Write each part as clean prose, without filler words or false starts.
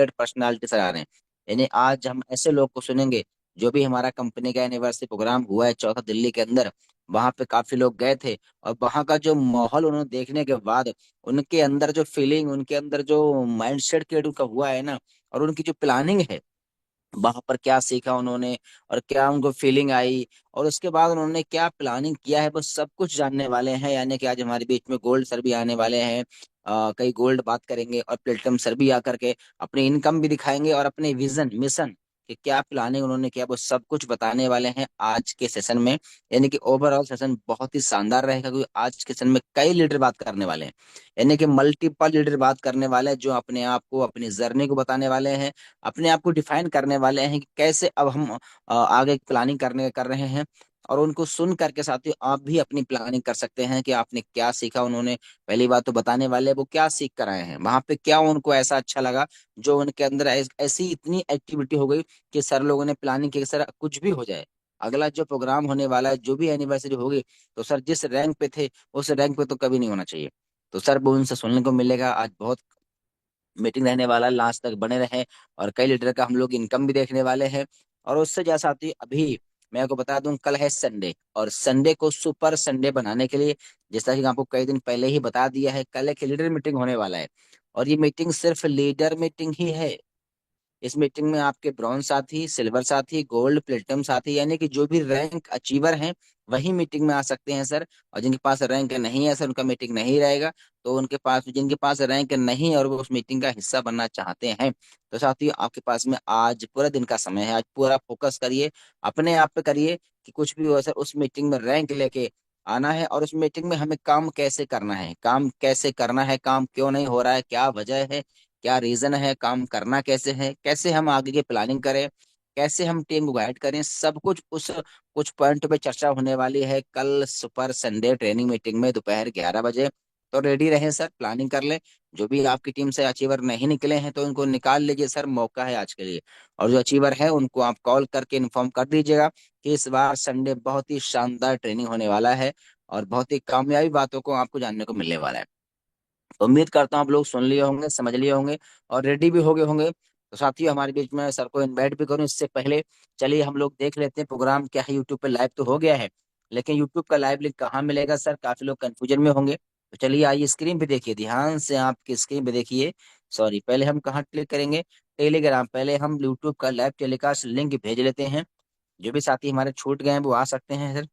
Personality sir आ रहे हैं। यानी आज हम ऐसे लोग को सुनेंगे। जो भी हमारा कंपनी का एनिवर्सरी प्रोग्राम हुआ है चौथा दिल्ली के अंदर, वहां पे काफी लोग गए थे। और वहां का जो माहौल उन्होंने देखने के बाद, उनके अंदर जो फीलिंग, उनके अंदर जो माइंडसेट क्रिएट उनका हुआ है ना, और उनकी जो प्लानिंग है, वहां पर क्या सीखा उन्होंने और क्या उनको फीलिंग आई, और उसके बाद उन्होंने क्या प्लानिंग किया है, वो सब कुछ जानने वाले हैं। यानी कि आज हमारे बीच में गोल्ड सर भी आने वाले हैं। कई गोल्ड बात करेंगे, और प्लेटिनम सर भी आकर के अपनी इनकम भी दिखाएंगे और अपने विजन मिशन कि क्या प्लानिंग उन्होंने किया, वो सब कुछ बताने वाले हैं आज के सेशन में। यानी कि ओवरऑल सेशन बहुत ही शानदार रहेगा, क्योंकि आज के सेशन में कई लीडर बात करने वाले हैं। यानी कि मल्टीपल लीडर बात करने वाले हैं, जो अपने आप को, अपनी जर्नी को बताने वाले हैं, अपने आप को डिफाइन करने वाले हैं कि कैसे अब हम आगे प्लानिंग कर रहे हैं। और उनको सुन करके साथियों, आप भी अपनी प्लानिंग कर सकते हैं कि आपने क्या सीखा। उन्होंने पहली बात तो बताने वाले हैं वो क्या सीख कर आए हैं, वहां पे क्या उनको ऐसा अच्छा लगा, जो उनके अंदर ऐसी इतनी एक्टिविटी हो गई कि सर लोगों ने प्लानिंग की कि सर कुछ भी हो जाए, अगला जो प्रोग्राम होने वाला है, जो भी एनिवर्सरी होगी, तो सर जिस रैंक पे थे उस रैंक पे तो कभी नहीं होना चाहिए। तो सर वो उनसे सुनने को मिलेगा। आज बहुत मीटिंग रहने वाला, लास्ट तक बने रहे। और कई लीडर का हम लोग इनकम भी देखने वाले हैं। और उससे जैसा आती अभी मैं आपको बता दूं, कल है संडे, और संडे को सुपर संडे बनाने के लिए, जैसा कि आपको कई दिन पहले ही बता दिया है, कल एक लीडर मीटिंग होने वाला है। और ये मीटिंग सिर्फ लीडर मीटिंग ही है। इस मीटिंग में आपके ब्रॉन्ज साथी, सिल्वर साथी, गोल्ड, प्लेटिनम साथी, यानी कि जो भी रैंक अचीवर हैं वही मीटिंग में आ सकते हैं सर। और जिनके पास रैंक नहीं है सर, उनका मीटिंग नहीं रहेगा। तो उनके पास, जिनके पास रैंक नहीं है और वो उस मीटिंग का हिस्सा बनना चाहते हैं, तो साथियों आपके पास में आज पूरा दिन का समय है। आज पूरा फोकस करिए, अपने आप पे करिए कि कुछ भी हो सर, उस मीटिंग में रैंक लेके आना है। और उस मीटिंग में हमें काम कैसे करना है, काम कैसे करना है, काम क्यों नहीं हो रहा है, क्या वजह है, क्या रीजन है, काम करना कैसे है, कैसे हम आगे की प्लानिंग करें, कैसे हम टीम को गाइड करें, सब कुछ उस कुछ पॉइंट पे चर्चा होने वाली है कल सुपर संडे ट्रेनिंग मीटिंग में दोपहर 11 बजे। तो रेडी रहें सर, प्लानिंग कर लें। जो भी आपकी टीम से अचीवर नहीं निकले हैं तो उनको निकाल लीजिए सर, मौका है आज के लिए। और जो अचीवर है उनको आप कॉल करके इन्फॉर्म कर दीजिएगा कि इस बार संडे बहुत ही शानदार ट्रेनिंग होने वाला है, और बहुत ही कामयाबी बातों को आपको जानने को मिलने वाला है। उम्मीद करता हूँ आप लोग सुन लिए होंगे, समझ लिए होंगे, और रेडी भी हो गए होंगे। तो साथियों हमारे बीच में सर को इनवाइट भी करूँ इससे पहले, चलिए हम लोग देख लेते हैं प्रोग्राम क्या है। यूट्यूब पे लाइव तो हो गया है, लेकिन यूट्यूब का लाइव लिंक कहाँ मिलेगा सर, काफी लोग कंफ्यूजन में होंगे। तो चलिए आइए स्क्रीन पे देखिए, ध्यान से आपकी स्क्रीन पे देखिए। सॉरी, पहले हम कहाँ क्लिक करेंगे, टेलीग्राम। पहले हम यूट्यूब का लाइव टेलीकास्ट लिंक भेज लेते हैं। जो भी साथी हमारे छूट गए हैं वो आ सकते हैं सर।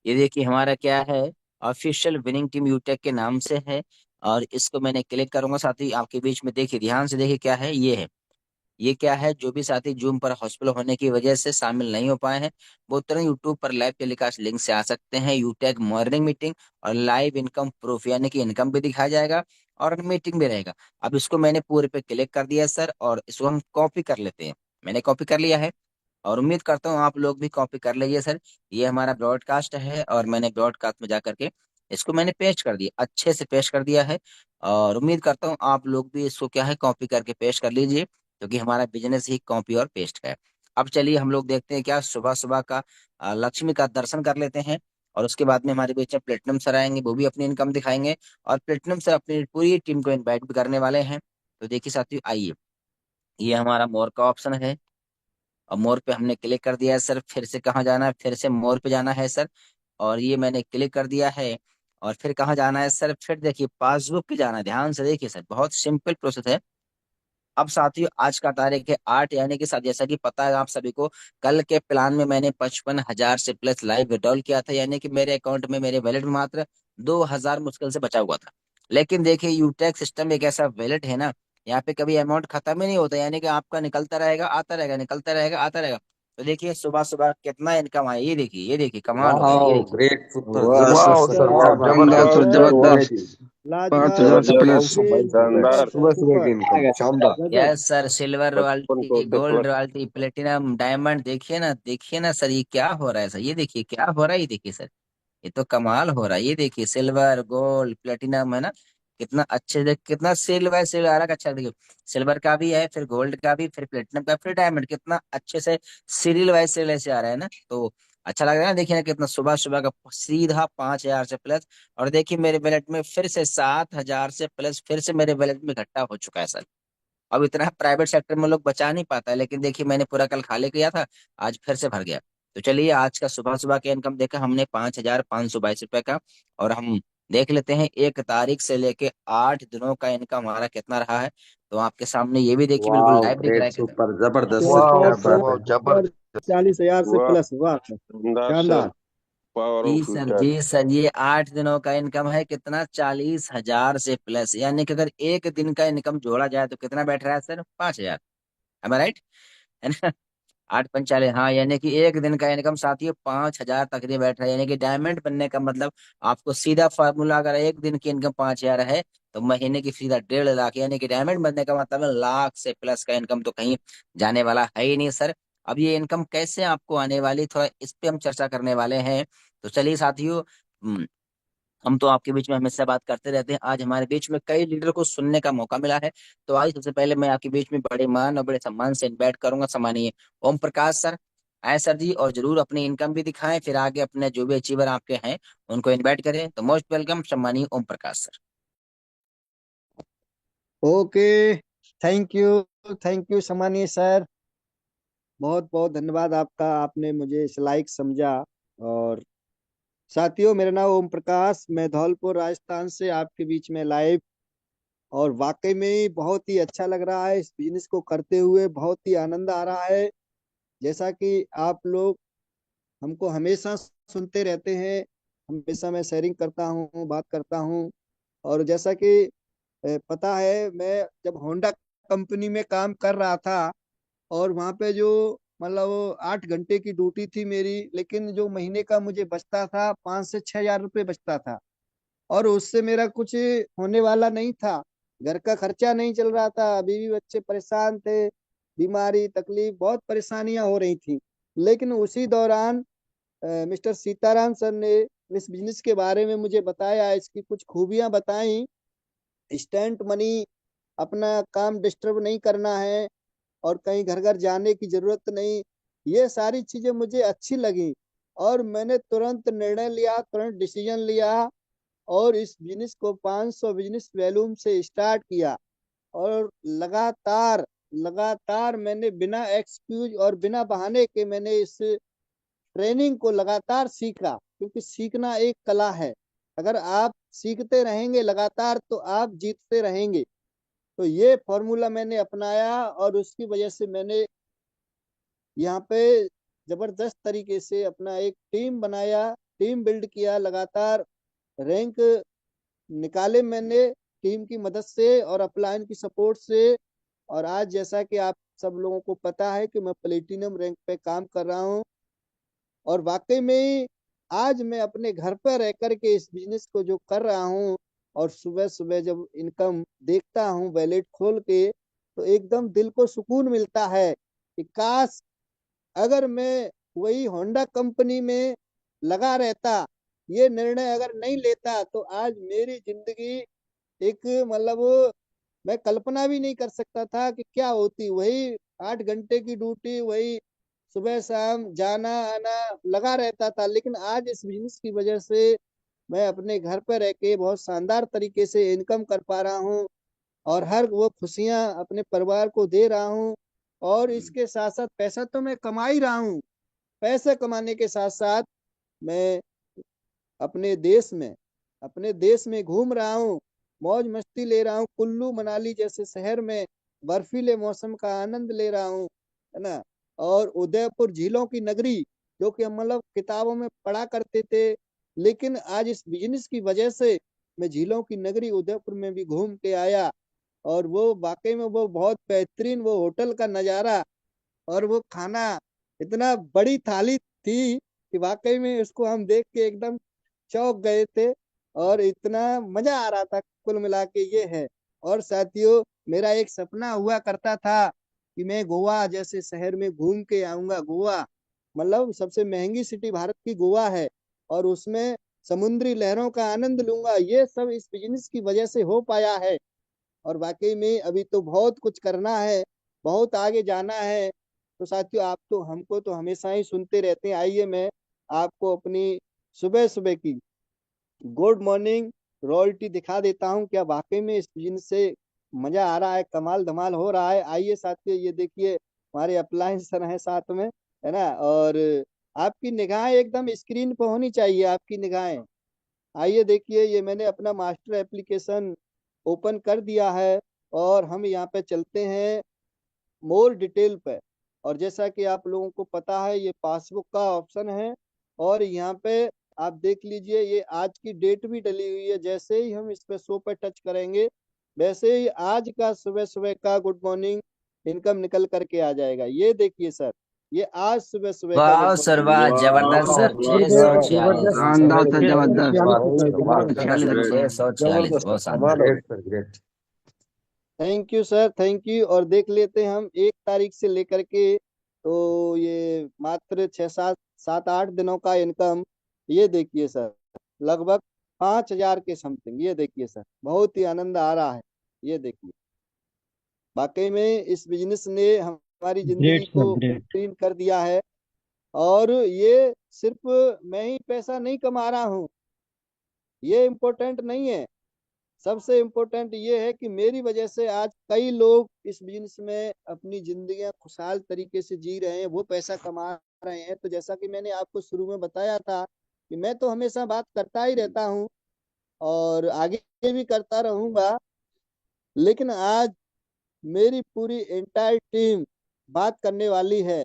ये देखिए हमारा क्या है, ऑफिशियल विनिंग टीम यूटेक के नाम से है। और इसको मैंने क्लिक करूंगा साथी, आपके बीच में देखिए, ध्यान से देखिए क्या है, ये है। ये क्या है, जो भी साथी जूम पर हॉस्पिटल होने की वजह से शामिल नहीं हो पाए हैं, वो तुरंत यूट्यूब पर लाइव टेलीकास्ट लिंक से आ सकते हैं। यूटेक मॉर्निंग मीटिंग और लाइव इनकम प्रूफ, यानी कि इनकम भी दिखाया जाएगा और मीटिंग भी रहेगा। अब इसको मैंने पूरे पे क्लिक कर दिया सर, और इसको हम कॉपी कर लेते हैं। मैंने कॉपी कर लिया है, और उम्मीद करता हूँ आप लोग भी कॉपी कर लीजिए सर। ये हमारा ब्रॉडकास्ट है, और मैंने ब्रॉडकास्ट में जा करके इसको मैंने पेस्ट कर दिया, अच्छे से पेस्ट कर दिया है। और उम्मीद करता हूँ आप लोग भी इसको क्या है, कॉपी करके पेस्ट कर लीजिए, क्योंकि हमारा बिजनेस ही कॉपी और पेस्ट का है। अब चलिए हम लोग देखते हैं क्या, सुबह सुबह का लक्ष्मी का दर्शन कर लेते हैं। और उसके बाद में हमारे बीच में प्लेटिनम सर आएंगे, वो भी अपनी इनकम दिखाएंगे। और प्लेटिनम सर अपनी पूरी टीम को इनवाइट भी करने वाले हैं। तो देखिए साथियों, आइए, ये हमारा मोर का ऑप्शन है, और मोर पे हमने क्लिक कर दिया है सर। फिर से कहाँ जाना है, फिर से मोर पे जाना है सर। और ये मैंने क्लिक कर दिया है। और फिर कहाँ जाना है सर, फिर देखिए पासबुक पे जाना है। ध्यान से देखिए सर, बहुत सिंपल प्रोसेस है। अब साथियों आज का तारीख है 8, यानी कि जैसा कि पता है आप सभी को, कल के प्लान में मैंने 55,000 से प्लस लाइव विड्रॉल किया था। यानी कि मेरे अकाउंट में, मेरे वैलेट में मात्र 2,000 मुश्किल से बचा हुआ था। लेकिन देखिए यूटेक सिस्टम एक ऐसा वैलेट है ना, यहाँ पे कभी अमाउंट खत्म ही नहीं होता। यानी कि आपका निकलता रहेगा, आता रहेगा, निकलता रहेगा, आता रहेगा। तो देखिए सुबह सुबह कितना इनकम आया, ये देखिए, ये देखिए, कमाल हो गया, ये वाह, देखिए। ग्रेट सुपर, वाह सर, वाह जबरदस्त सर, वाह वाह, जबरदस्त दमदार सर, जबरदस्त जबरदस्त। क्वालिटी। 5,000 से जबरदस्त प्लस। सुपर शानदार। सुपर सुबह सुबह की सुपर इनकम शानदार। गजब। यस सर, सिल्वर 5500 रॉयल्टी, से gold plus. Royalty, platinum, diamond, देखिए ना सर, ये क्या हो रहा है सर, ये देखिए क्या हो रहा है, ये देखिए सर, ये तो कमाल हो रहा है। ये देखिए सिल्वर, गोल्ड, प्लेटिनम है ना, कितना अच्छे से, कितना सिल्वर सिल्वर आ रहा है, अच्छा देखिए, सिल्वर का भी है, फिर गोल्ड का भी, फिर प्लेटिनम का, फिर डायमंड, कितना अच्छे से सीरियल वाइज सीरियल ऐसे आ रहा है ना। तो अच्छा लग रहा है ना, देखिए ना कितना सुबह सुबह का सीधा 5,000 से प्लस। और देखिए मेरे वैलेट में फिर से 7,000 से प्लस फिर से मेरे वैलेट में इकट्ठा हो चुका है सर। अब इतना प्राइवेट सेक्टर में लोग बचा नहीं पाता है, लेकिन देखिए मैंने पूरा कल खाली किया था, आज फिर से भर गया। तो चलिए आज का सुबह सुबह का इनकम देखा हमने 5,522 रुपए का। और हम देख लेते हैं 1 तारीख से लेके 8 दिनों का इनकम हमारा कितना रहा है। तो आपके सामने ये भी देखिए बिल्कुल वाह, लाइव दिख रहा ग्रेट, है कितना। सुपर, जबरदस्त सर, वाह क्या सुपर बात वाह है। सर, जबरदस्त। 40,000 से वाह, प्लस। वाह सर, शानदार सर। शानदार। पावर जी ऑफ सर, फ्यूचर। जी सर, ये 8 दिनों का इनकम है कितना, 40,000 से प्लस। यानी कि अगर एक दिन का इनकम जोड़ा जाए तो कितना बैठ रहा है सर, 5,000। एम आई राइट, है ना? 8 पंचाली, हाँ, यानी कि एक दिन का इनकम साथियों 5,000 तक नहीं बैठ रहा है। यानी कि डायमंड बनने का मतलब आपको सीधा फार्मूला, अगर एक दिन की इनकम 5,000 है तो महीने की सीधा 1.5 लाख। यानी कि डायमंड बनने का मतलब है लाख से प्लस का इनकम तो कहीं जाने वाला है ही नहीं सर। अब ये इनकम कैसे आपको आने वाली, थोड़ा इस पे हम चर्चा करने वाले हैं। तो चलिए साथियों, हम तो आपके बीच में हमेशा बात करते रहते हैं, आज हमारे बीच में कई लीडर को सुनने का मौका मिला है। तो आज सबसे पहले मैं आपके बीच में बड़े मान और बड़े सम्मान से इनवाइट करूंगा सम्मानीय ओम प्रकाश सर। आए सर जी, और जरूर अपनी इनकम भी दिखाएं, फिर आगे अपने जो भी अचीवर आपके हैं उनको इनवाइट करें। तो मोस्ट वेलकम सम्मानीय Om Prakash sir. Okay, thank you सम्मानीय सर। बहुत बहुत धन्यवाद आपका, आपने मुझे इस लायक समझा। और साथियों, मेरा नाम ओम प्रकाश, मैं धौलपुर राजस्थान से आपके बीच में लाइव। और वाकई में ही बहुत ही अच्छा लग रहा है, इस बिजनेस को करते हुए बहुत ही आनंद आ रहा है। जैसा कि आप लोग हमको हमेशा सुनते रहते हैं, हमेशा मैं शेयरिंग करता हूँ, बात करता हूँ। और जैसा कि पता है, मैं जब होंडा कंपनी में काम कर रहा था, और वहाँ पे जो मतलब वो 8 घंटे की ड्यूटी थी मेरी, लेकिन जो महीने का मुझे बचता था 5 से 6 हजार रुपये बचता था। और उससे मेरा कुछ होने वाला नहीं था, घर का खर्चा नहीं चल रहा था, बीवी बच्चे परेशान थे, बीमारी तकलीफ बहुत परेशानियां हो रही थी। लेकिन उसी दौरान मिस्टर सीताराम सर ने इस बिजनेस के बारे में मुझे बताया, इसकी कुछ खूबियां बताई। इंस्टेंट मनी, अपना काम डिस्टर्ब नहीं करना है, और कहीं घर घर जाने की जरूरत नहीं। ये सारी चीजें मुझे अच्छी लगी, और मैंने तुरंत निर्णय लिया, तुरंत डिसीजन लिया, और इस बिजनेस को 500 बिजनेस वॉल्यूम से स्टार्ट किया। और लगातार लगातार मैंने बिना एक्सक्यूज और बिना बहाने के मैंने इस ट्रेनिंग को लगातार सीखा, क्योंकि सीखना एक कला है। अगर आप सीखते रहेंगे लगातार तो आप जीतते रहेंगे। तो ये फॉर्मूला मैंने अपनाया, और उसकी वजह से मैंने यहाँ पे जबरदस्त तरीके से अपना एक टीम बनाया, टीम बिल्ड किया, लगातार रैंक निकाले मैंने टीम की मदद से और अपलाइन की सपोर्ट से। और आज जैसा कि आप सब लोगों को पता है कि मैं प्लेटिनम रैंक पे काम कर रहा हूँ। और वाकई में आज मैं अपने घर पर रह कर के इस बिजनेस को जो कर रहा हूँ, और सुबह सुबह जब इनकम देखता हूँ वैलेट खोल के, तो एकदम दिल को सुकून मिलता है कि काश अगर मैं वही होंडा कंपनी में लगा रहता, ये निर्णय अगर नहीं लेता, तो आज मेरी जिंदगी एक मतलब मैं कल्पना भी नहीं कर सकता था कि क्या होती। वही 8 घंटे की ड्यूटी, वही सुबह शाम जाना आना लगा रहता था। लेकिन आज इस बिजनेस की वजह से मैं अपने घर पर रह के बहुत शानदार तरीके से इनकम कर पा रहा हूँ, और हर वो खुशियाँ अपने परिवार को दे रहा हूँ। और इसके साथ साथ पैसा तो मैं कमा ही रहा हूँ, पैसे कमाने के साथ साथ मैं अपने देश में घूम रहा हूँ, मौज मस्ती ले रहा हूँ, कुल्लू मनाली जैसे शहर में बर्फीले मौसम का आनंद ले रहा हूँ, है ना। और उदयपुर झीलों की नगरी, जो कि हम मतलब किताबों में पढ़ा करते थे, लेकिन आज इस बिजनेस की वजह से मैं झीलों की नगरी उदयपुर में भी घूम के आया। और वो वाकई में वो बहुत बेहतरीन वो होटल का नज़ारा, और वो खाना, इतना बड़ी थाली थी कि वाकई में उसको हम देख के एकदम चौंक गए थे। और इतना मजा आ रहा था, कुल मिला के ये है। और साथियों, मेरा एक सपना हुआ करता था कि मैं गोवा जैसे शहर में घूम के आऊंगा। गोवा मतलब सबसे महंगी सिटी भारत की गोवा है, और उसमें समुद्री लहरों का आनंद लूंगा। ये सब इस बिजनेस की वजह से हो पाया है। और वाकई में अभी तो बहुत कुछ करना है, बहुत आगे जाना है। तो साथियों, आप तो हमको तो हमेशा ही सुनते रहते हैं। आइए, मैं आपको अपनी सुबह सुबह की गुड मॉर्निंग रॉयल्टी दिखा देता हूँ। क्या वाकई में इस बिजनेस से मजा आ रहा है, कमाल धमाल हो रहा है। आइए साथियों, ये देखिए हमारे अप्लायंस सर हैं साथ में, है ना। और आपकी निगाहें एकदम स्क्रीन पर होनी चाहिए, आपकी निगाहें। आइए देखिए, ये मैंने अपना मास्टर एप्लीकेशन ओपन कर दिया है और हम यहाँ पे चलते हैं मोर डिटेल पे। और जैसा कि आप लोगों को पता है, ये पासबुक का ऑप्शन है और यहाँ पे आप देख लीजिए, ये आज की डेट भी डली हुई है। जैसे ही हम इस पे शो पे टच करेंगे, वैसे ही आज का सुबह सुबह का गुड मॉर्निंग इनकम निकल करके आ जाएगा। ये देखिए सर, ये आज सुबह सुबह का गुड वाह सर मॉर्निंग वाह, है। जबरदस्त वाह, सर, छह जबरदस्त, सौ जबरदस्त छियालीस जबरदस्त, शानदार सर, वेरी गुड, जबरदस्त। बहुत रुपए। अच्छा, बहुत बहुत अच्छा 46 सर, अच्छा, रुपए। 646, जबरदस्त, बहुत शानदार। Great sir, great. Thank you sir, thank you. और देख लेते हैं हम 1 तारीख से लेकर के, तो ये मात्र 6 7 8 दिनों का इनकम। ये देखिए सर, लगभग 5,000 के समथिंग। ये देखिए सर, बहुत ही आनंद आ रहा है। ये देखिए, वाकई में इस बिजनेस ने हमारी जिंदगी ग्रेट सर, को ग्रेट। बेहतरीन कर दिया है। और ये सिर्फ मैं ही पैसा नहीं कमा रहा हूँ, ये इम्पोर्टेंट नहीं है। सबसे इम्पोर्टेंट ये है कि मेरी वजह से आज कई लोग इस बिजनेस में अपनी जिंदगियां खुशहाल तरीके से जी रहे हैं, वो पैसा कमा रहे हैं। तो जैसा कि मैंने आपको शुरू में बताया था कि मैं तो हमेशा बात करता ही रहता हूँ और आगे भी करता रहूंगा, लेकिन आज मेरी पूरी एंटायर टीम बात करने वाली है।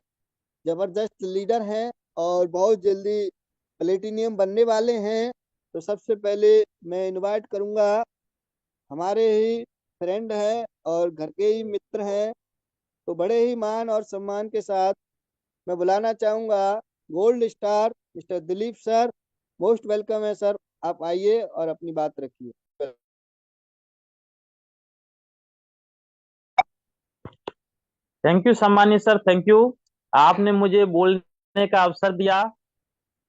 जबरदस्त लीडर हैं और बहुत जल्दी प्लेटिनियम बनने वाले हैं। तो सबसे पहले मैं इनवाइट करूंगा, हमारे ही फ्रेंड हैं और घर के ही मित्र हैं, तो बड़े ही मान और सम्मान के साथ मैं बुलाना चाहूंगा gold star mister Dilip sir. Most welcome है सर, आप आइए और अपनी बात रखिए। थैंक यू सम्मानीय सर, थैंक यू। आपने मुझे बोलने का अवसर दिया,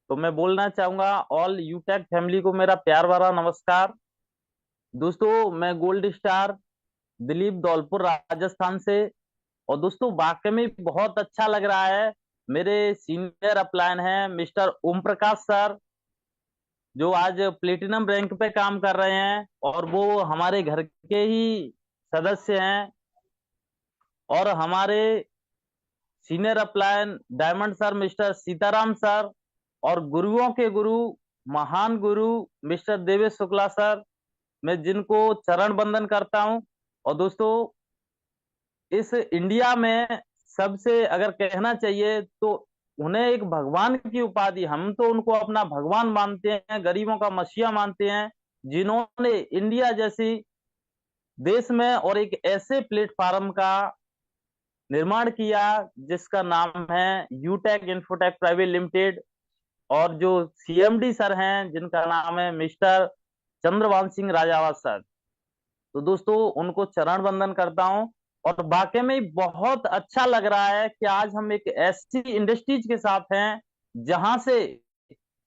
तो मैं बोलना चाहूंगा ऑल यूटेक फैमिली को मेरा प्यार भरा नमस्कार। दोस्तों, मैं गोल्ड स्टार दिलीप, धौलपुर राजस्थान से। और दोस्तों, वाकई में बहुत अच्छा लग रहा है। मेरे सीनियर अपलायन हैं मिस्टर ओम प्रकाश सर, जो आज प्लेटिनम रैंक पे काम कर रहे हैं और वो हमारे घर के ही सदस्य हैं। और हमारे senior upline diamond sir mister Sitaram sir, और गुरुओं के गुरु, महान गुरु मिस्टर देवेश शुक्ला सर, मैं जिनको चरण वंदन करता हूं। और दोस्तों, इस इंडिया में सबसे अगर कहना चाहिए तो उन्हें एक भगवान की उपाधि, हम तो उनको अपना भगवान मानते हैं, गरीबों का मसीहा मानते हैं, जिन्होंने इंडिया जैसी देश में और एक ऐसे प्लेटफार्म का निर्माण किया जिसका नाम है यूटेक इन्फोटेक प्राइवेट लिमिटेड। और जो सीएमडी सर हैं जिनका नाम है मिस्टर चंद्रवान सिंह राजावत सर। तो दोस्तों, उनको चरण वंदन करता हूं। और वाकई में बहुत अच्छा लग रहा है कि आज हम एक ऐसी इंडस्ट्रीज के साथ हैं जहां से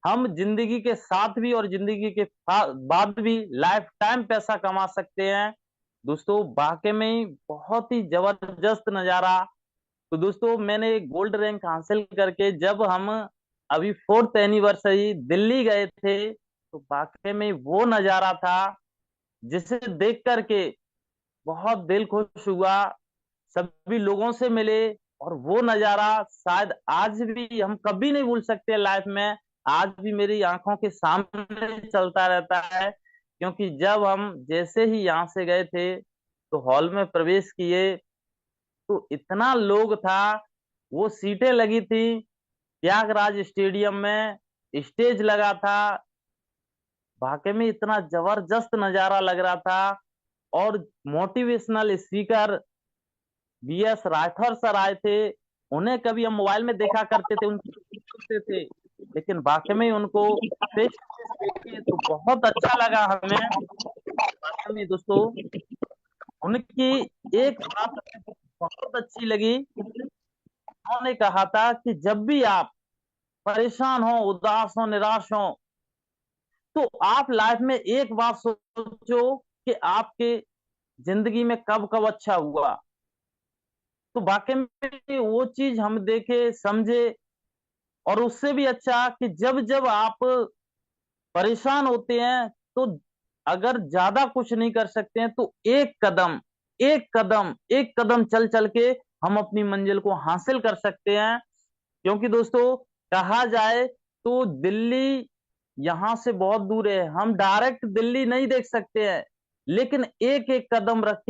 हम जिंदगी के साथ भी और जिंदगी के बाद भी लाइफ टाइम पैसा कमा सकते हैं। दोस्तों, वाकई में बहुत ही जबरदस्त नजारा। तो दोस्तों, मैंने गोल्ड रैंक हासिल करके जब हम अभी 4th एनिवर्सरी दिल्ली गए थे, तो वाकई में वो नजारा था जिसे देख करके बहुत दिल खुश हुआ। सभी लोगों से मिले और वो नजारा शायद आज भी हम कभी नहीं भूल सकते लाइफ में। आज भी मेरी आंखों के सामने चलता रहता है, क्योंकि जब हम जैसे ही यहाँ से गए थे तो हॉल में प्रवेश किए तो इतना लोग था, वो सीटें लगी थी, त्यागराज स्टेडियम में स्टेज लगा था। वाकई में इतना जबरदस्त नजारा लग रहा था। और motivational speaker BS Rathore sir आए थे। उन्हें कभी हम मोबाइल में देखा करते थे, उनकी सुनते थे, लेकिन वाकई में उनको फेस टू फेस देखे तो बहुत अच्छा लगा हमें। वाकई में दोस्तों, उनकी एक बात हमें बहुत अच्छी लगी। उन्होंने कहा था कि जब भी आप परेशान हो, उदास हो, निराश हो, तो आप लाइफ में एक बात सोचो कि आपके जिंदगी में कब कब अच्छा हुआ। तो वाकई में वो चीज हम देखे, समझे, और उससे भी अच्छा कि जब जब आप परेशान होते हैं तो अगर ज्यादा कुछ नहीं कर सकते हैं तो एक कदम चल चल के हम अपनी मंजिल को हासिल कर सकते हैं। क्योंकि दोस्तों कहा जाए तो दिल्ली यहां से बहुत दूर है, हम डायरेक्ट दिल्ली नहीं देख सकते हैं, लेकिन एक एक कदम रख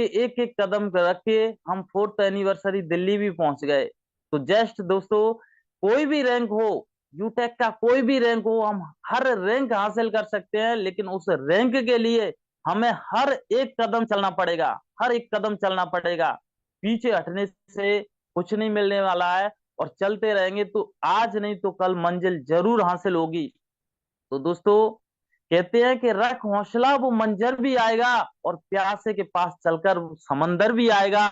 के हम 4th एनिवर्सरी दिल्ली भी पहुंच गए। तो जस्ट दोस्तों कोई भी रैंक हो, यूटेक का कोई भी रैंक हो, हम हर रैंक हासिल कर सकते हैं, लेकिन उस रैंक के लिए हमें हर एक कदम चलना पड़ेगा, हर एक कदम चलना पड़ेगा। पीछे हटने से कुछ नहीं मिलने वाला है, और चलते रहेंगे तो आज नहीं तो कल मंजिल जरूर हासिल होगी। तो दोस्तों कहते हैं कि रख हौसला वो मंजर भी आएगा, और प्यासे के पास चलकर वो समंदर भी आएगा।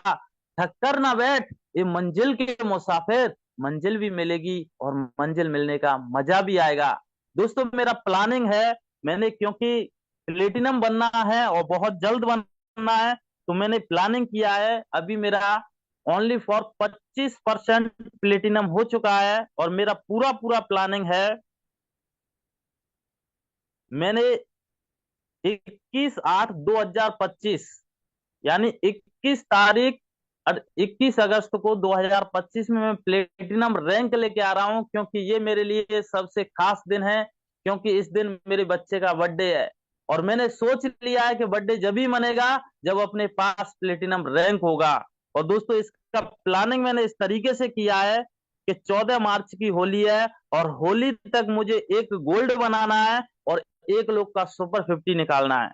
थक कर ना बैठ ये मंजिल के मुसाफिर, मंजिल भी मिलेगी और मंजिल मिलने का मजा भी आएगा। दोस्तों मेरा प्लानिंग है, मैंने क्योंकि प्लेटिनम बनना है और बहुत जल्द बनना है, तो मैंने प्लानिंग किया है। अभी मेरा ओनली फॉर 25% प्लेटिनम हो चुका है, और मेरा पूरा पूरा प्लानिंग है। मैंने 21/8/2025 यानी 21 अगस्त को 2025 में मैं प्लेटिनम रैंक लेके आ रहा हूं, क्योंकि ये मेरे लिए सबसे खास दिन है। क्योंकि इस दिन मेरे बच्चे का बर्थडे है, और मैंने सोच लिया है कि बर्थडे जब ही मनेगा जब अपने पास प्लेटिनम रैंक होगा। और दोस्तों इसका प्लानिंग मैंने इस तरीके से किया है कि 14 मार्च की होली है, और होली तक मुझे एक गोल्ड बनाना है और एक लोग का सुपर 50 निकालना है।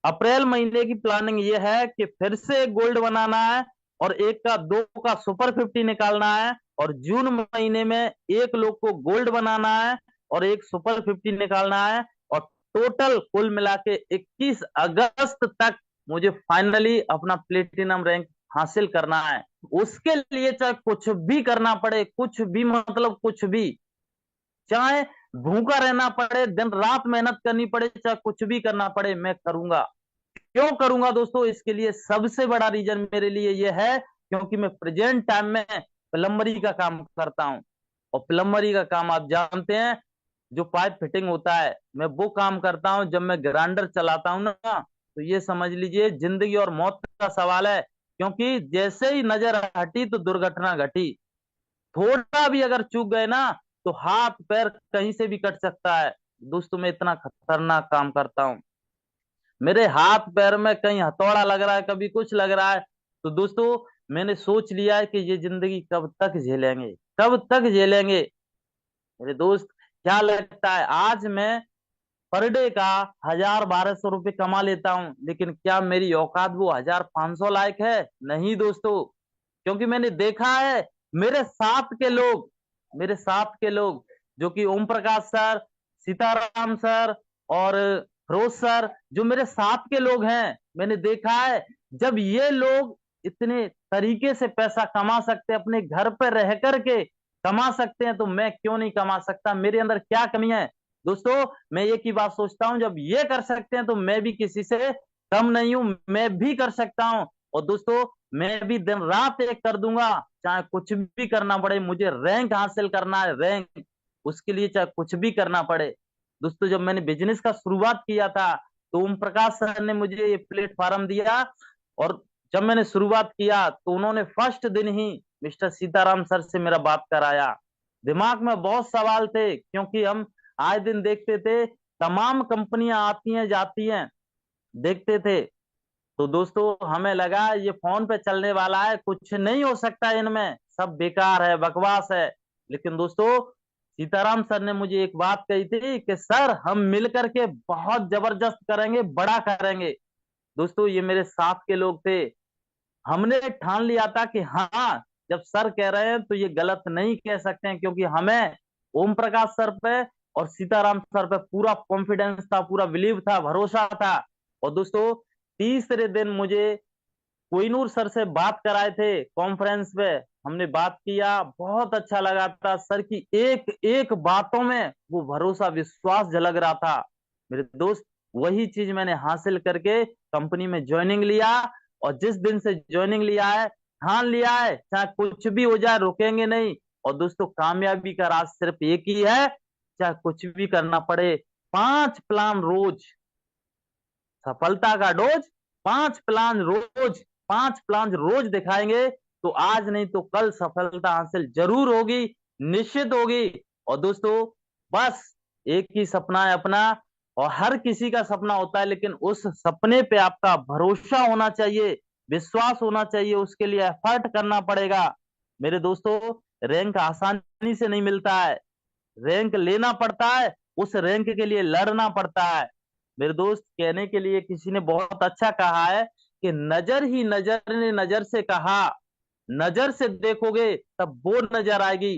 अप्रैल महीने की प्लानिंग ये है कि फिर से एक गोल्ड बनाना है और एक का दो का सुपर 50 निकालना है, और जून महीने में एक लोग को गोल्ड बनाना है और एक सुपर 50 निकालना है, और टोटल कुल मिला के 21 अगस्त तक मुझे फाइनली अपना प्लेटिनम रैंक हासिल करना है। उसके लिए चाहे कुछ भी करना पड़े, कुछ भी मतलब कुछ भी, चाहे भूखा रहना पड़े, दिन रात मेहनत करनी पड़े, चाहे कुछ भी करना पड़े, मैं करूंगा। क्यों करूंगा दोस्तों? इसके लिए सबसे बड़ा रीजन मेरे लिए यह है क्योंकि मैं प्रेजेंट टाइम में प्लम्बरी का काम करता हूं, और प्लम्बरी का काम आप जानते हैं, जो पाइप फिटिंग होता है, मैं वो काम करता हूं। जब मैं ग्राइंडर चलाता हूं ना, तो ये समझ लीजिए जिंदगी और मौत का सवाल है। क्योंकि जैसे ही नजर हटी तो दुर्घटना घटी, थोड़ा भी अगर चूक गए ना तो हाथ पैर कहीं से भी कट सकता है। दोस्तों मैं इतना खतरनाक काम करता हूँ, मेरे हाथ पैर में कहीं हथौड़ा लग रहा है, कभी कुछ लग रहा है। तो दोस्तों मैंने सोच लिया है कि ये जिंदगी कब तक झेलेंगे, कब तक झेलेंगे। मेरे दोस्त क्या लगता है, आज मैं पर डे का 1000-1200 रुपये कमा लेता हूं, लेकिन क्या मेरी औकात वो 1500 लायक है? नहीं दोस्तों। क्योंकि मैंने देखा है मेरे साथ के लोग जो कि ओम प्रकाश सर, सीताराम सर और फिरोज सर, जो मेरे साथ के लोग हैं, मैंने देखा है जब ये लोग इतने तरीके से पैसा कमा सकते हैं, अपने घर पर रह करके कमा सकते हैं, तो मैं क्यों नहीं कमा सकता? मेरे अंदर क्या कमी है? दोस्तों मैं एक ही बात सोचता हूं, जब ये कर सकते हैं तो मैं भी किसी से कम नहीं हूं, मैं भी कर सकता हूं। और दोस्तों मैं भी दिन रात एक कर दूंगा, चाहे कुछ भी करना पड़े, मुझे रैंक हासिल करना है, रैंक, उसके लिए चाहे कुछ भी करना पड़े। दोस्तों जब मैंने बिजनेस का शुरुआत किया था तो ओम प्रकाश सर ने मुझे ये प्लेटफॉर्म दिया, और जब मैंने शुरुआत किया तो उन्होंने फर्स्ट दिन ही मिस्टर सीताराम सर से मेरा बात कराया। दिमाग में बहुत सवाल थे, क्योंकि हम आए दिन देखते थे तमाम कंपनियां आती हैं जाती हैं, देखते थे। तो दोस्तों हमें लगा ये फोन पे चलने वाला है, कुछ नहीं हो सकता इनमें, सब बेकार है, बकवास है। लेकिन दोस्तों सीताराम सर ने मुझे एक बात कही थी कि सर हम मिल करके बहुत जबरदस्त करेंगे, बड़ा करेंगे। दोस्तों ये मेरे साथ के लोग थे, हमने ठान लिया था कि हाँ जब सर कह रहे हैं तो ये गलत नहीं कह सकते हैं, क्योंकि हमें ओम प्रकाश सर पे और सीताराम सर पे पूरा कॉन्फिडेंस था, पूरा बिलीव था, भरोसा था। और दोस्तों तीसरे दिन मुझे कोहिनूर सर से बात कराए थे कॉन्फ्रेंस पे, हमने बात किया, बहुत अच्छा लगा था सर की एक एक बातों में वो भरोसा विश्वास झलक रहा था। मेरे दोस्त वही चीज मैंने हासिल करके कंपनी में ज्वाइनिंग लिया, और जिस दिन से ज्वाइनिंग लिया है ठान लिया है चाहे कुछ भी हो जाए रुकेंगे नहीं, और दोस्तों कामयाबी का राज सिर्फ एक ही है, चाहे कुछ भी करना पड़े, 5 प्लान रोज, सफलता का डोज, 5 प्लान रोज, 5 प्लान रोज दिखाएंगे तो आज नहीं तो कल सफलता हासिल जरूर होगी, निश्चित होगी। और दोस्तों बस एक ही सपना है अपना, और हर किसी का सपना होता है, लेकिन उस सपने पे आपका भरोसा होना चाहिए, विश्वास होना चाहिए, उसके लिए एफर्ट करना पड़ेगा। मेरे दोस्तों रैंक आसानी से नहीं मिलता है, रैंक लेना पड़ता है, उस रैंक के लिए लड़ना पड़ता है। मेरे दोस्त कहने के लिए किसी ने बहुत अच्छा कहा है कि नजर ही नजर ने नजर से कहा, नजर से देखोगे तब वो नजर आएगी,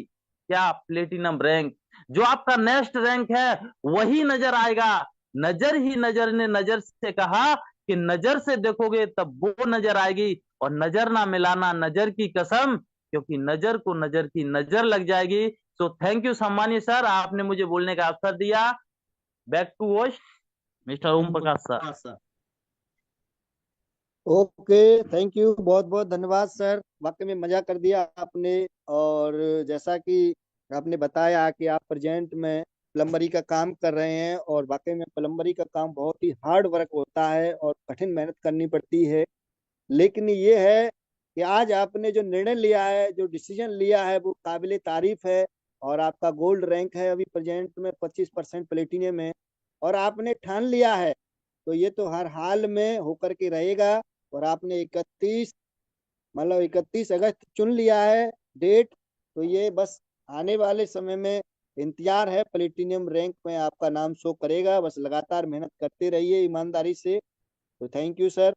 क्या प्लेटिनम रैंक, जो आपका नेक्स्ट रैंक है वही नजर आएगा। नजर ही नजर ने नजर से कहा कि नजर से देखोगे तब वो नजर आएगी, और नजर ना मिलाना नजर की कसम, क्योंकि नजर को नजर की नजर लग जाएगी। सो थैंक यू सम्मानीय सर, आपने मुझे बोलने का अवसर दिया। Back to host mister Om Prakash sir. Okay, thank you, बहुत बहुत धन्यवाद सर, वाकई में मजा कर दिया आपने। और जैसा कि आपने बताया कि आप प्रेजेंट में प्लम्बरी का काम कर रहे हैं, और वाकई में प्लम्बरी का काम बहुत ही हार्ड वर्क होता है और कठिन मेहनत करनी पड़ती है। लेकिन ये है कि आज आपने जो निर्णय लिया है, जो डिसीजन लिया है, वो काबिले तारीफ है। और आपका गोल्ड रैंक है अभी प्रेजेंट में 25% प्लेटिनियम में, और आपने ठान लिया है, तो ये तो हर हाल में होकर के रहेगा। और आपने 31 अगस्त चुन लिया है डेट, तो ये बस आने वाले समय में इंतजार है, प्लेटिनियम रैंक में आपका नाम शो करेगा। बस लगातार मेहनत करते रहिए ईमानदारी से। तो थैंक यू सर।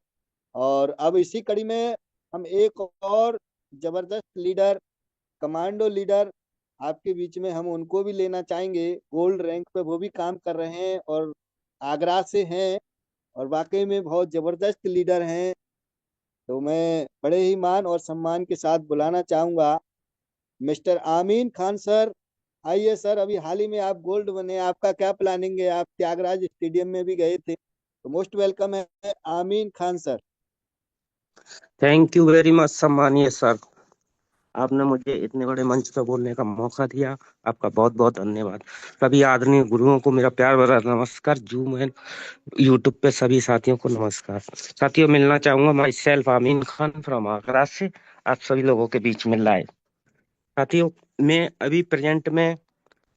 और अब इसी कड़ी में हम एक और जबरदस्त लीडर, कमांडो लीडर आपके बीच में हम उनको भी लेना चाहेंगे। गोल्ड रैंक पे वो भी काम कर रहे हैं और आगरा से हैं, और वाकई में बहुत जबरदस्त लीडर हैं। तो मैं बड़े ही मान और सम्मान के साथ बुलाना चाहूंगा मिस्टर आमीन खान सर। आइए सर, अभी हाल ही में आप गोल्ड बने, आपका क्या प्लानिंग है? आप त्यागराज स्टेडियम में भी गए थे, तो मोस्ट वेलकम है Amin Khan sir. Thank you very much सम्मानीय सर, आपने मुझे इतने बड़े मंच पर बोलने का मौका दिया। आपका बहुत बहुत धन्यवाद। सभी आदरणीय गुरुओं को मेरा प्यार भरा नमस्कार। जूम एंड यूट्यूब पे सभी साथियों को नमस्कार। साथियों, मिलना चाहूंगा माई सेल्फ आमीन खान फ्रॉम आगरा से, आप सभी लोगों के बीच में लाए। साथियों, मैं अभी प्रेजेंट में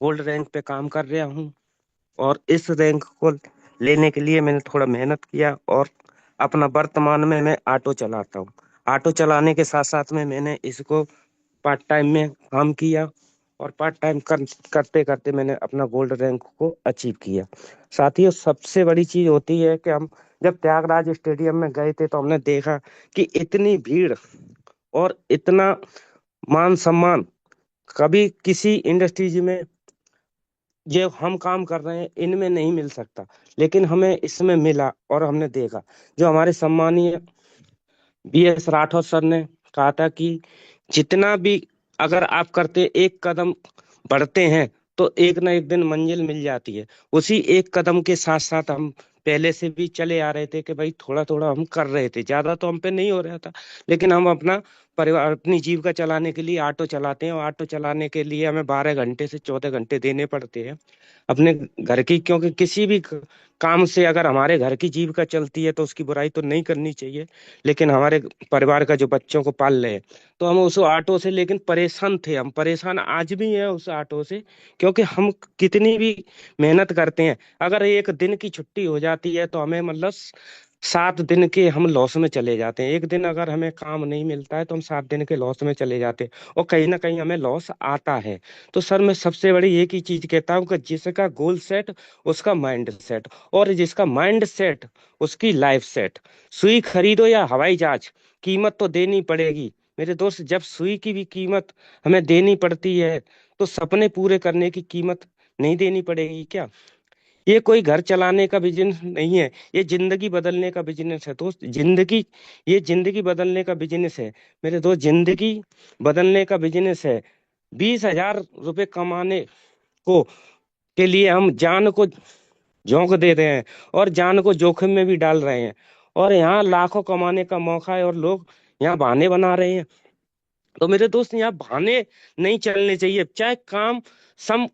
गोल्ड रैंक पे काम कर रहा हूँ, और इस रैंक को लेने के लिए मैंने थोड़ा मेहनत किया, और अपना वर्तमान में मैं ऑटो चलाता हूँ। ऑटो चलाने के साथ साथ में मैंने इसको पार्ट टाइम में काम किया, और पार्ट टाइम करते करते मैंने अपना गोल्ड रैंक को अचीव किया। साथियों, सबसे बड़ी चीज होती है कि हम जब त्यागराज स्टेडियम में गए थे तो हमने देखा कि इतनी भीड़ और इतना मान सम्मान कभी किसी इंडस्ट्रीज में जो हम काम कर रहे हैं इनमें नहीं मिल सकता, लेकिन हमें इसमें मिला। और हमने देखा, जो हमारे सम्मानीय BS राठौर सर ने कहा था कि जितना भी अगर आप करते एक कदम बढ़ते हैं तो एक ना एक दिन मंजिल मिल जाती है। उसी एक कदम के साथ साथ हम पहले से भी चले आ रहे थे कि भाई थोड़ा थोड़ा हम कर रहे थे, ज्यादा तो हम पे नहीं हो रहा था, लेकिन हम अपना परिवार अपनी जीविका चलाने के लिए ऑटो चलाते हैं, और ऑटो चलाने के लिए हमें 12 घंटे से 14 घंटे देने पड़ते हैं अपने घर की। क्योंकि किसी भी काम से अगर हमारे घर की जीविका चलती है तो उसकी बुराई तो नहीं करनी चाहिए, लेकिन हमारे परिवार का जो बच्चों को पाल रहे हैं, तो हम उस ऑटो से लेकिन परेशान थे, हम परेशान आज भी हैं उस ऑटो से। क्योंकि हम कितनी भी मेहनत करते हैं, अगर एक दिन की छुट्टी हो जाती है तो हमें मतलब 7 दिन के हम लॉस में चले जाते हैं। एक दिन अगर हमें काम नहीं मिलता है तो हम 7 दिन के लॉस में चले जाते हैं, और कहीं ना कहीं हमें लॉस आता है। तो सर मैं सबसे बड़ी एक ही चीज कहता हूँ कि जिसका गोल सेट उसका माइंड सेट, और जिसका माइंड सेट उसकी लाइफ सेट। सुई खरीदो या हवाई जहाज, कीमत तो देनी पड़ेगी। मेरे दोस्त, जब सुई की भी कीमत हमें देनी पड़ती है तो सपने पूरे करने की कीमत नहीं देनी पड़ेगी क्या? ये कोई घर चलाने का बिजनेस नहीं है, ये जिंदगी बदलने का बिजनेस है दोस्त। जिंदगी, ये जिंदगी बदलने का बिजनेस है मेरे दोस्त, जिंदगी बदलने का बिजनेस है। 20,000 रुपए कमाने को के लिए हम जान को झोंक दे रहे हैं, और जान को जोखिम में भी डाल रहे हैं, और यहाँ लाखों कमाने का मौका है और लोग यहाँ बहाने बना रहे हैं। तो मेरे दोस्त यहाँ बहाने नहीं चलने चाहिए। चाहे काम सम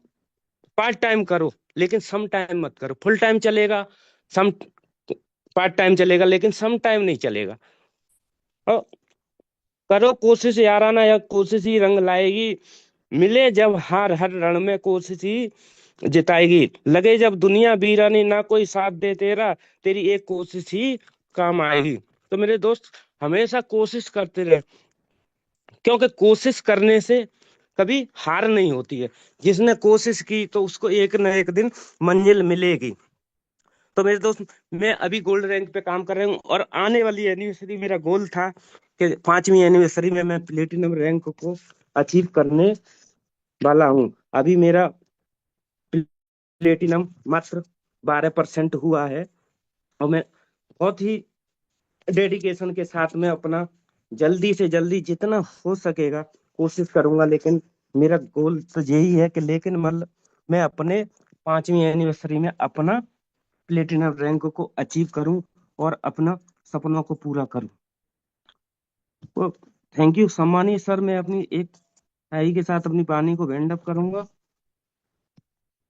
पार्ट टाइम करो, लेकिन सम टाइम मत करो। फुल टाइम चलेगा, सम पार्ट टाइम चलेगा, लेकिन सम टाइम नहीं चलेगा। और करो कोशिश याराना, या कोशिश ही रंग लाएगी। मिले जब हार हर रण में, कोशिश ही जिताएगी। लगे जब दुनिया वीरानी, ना कोई साथ दे तेरा, तेरी एक कोशिश ही काम आएगी। तो मेरे दोस्त हमेशा कोशिश करते रहे, क्योंकि कोशिश करने से कभी हार नहीं होती है। जिसने कोशिश की तो उसको एक न एक दिन मंजिल मिलेगी। तो मेरे दोस्त, मैं अभी गोल्ड रैंक पे काम कर रहा हूँ, और आने वाली एनिवर्सरी मेरा गोल था कि 5वीं एनिवर्सरी में मैं प्लेटिनम रैंक को अचीव करने वाला हूँ। अभी मेरा प्लेटिनम मात्र 12% हुआ है, और मैं बहुत ही डेडिकेशन के साथ में अपना जल्दी से जल्दी जितना हो सकेगा कोशिश करूंगा। लेकिन मेरा गोल तो यही है कि, लेकिन मतलब मैं अपने 5वीं एनिवर्सरी में अपना प्लेटिनम रैंक को अचीव करूं और अपना सपनों को पूरा करूं। तो थैंक यू सम्मानीय सर। मैं अपनी एक टाई के साथ अपनी पानी को बैंड अप करूंगा।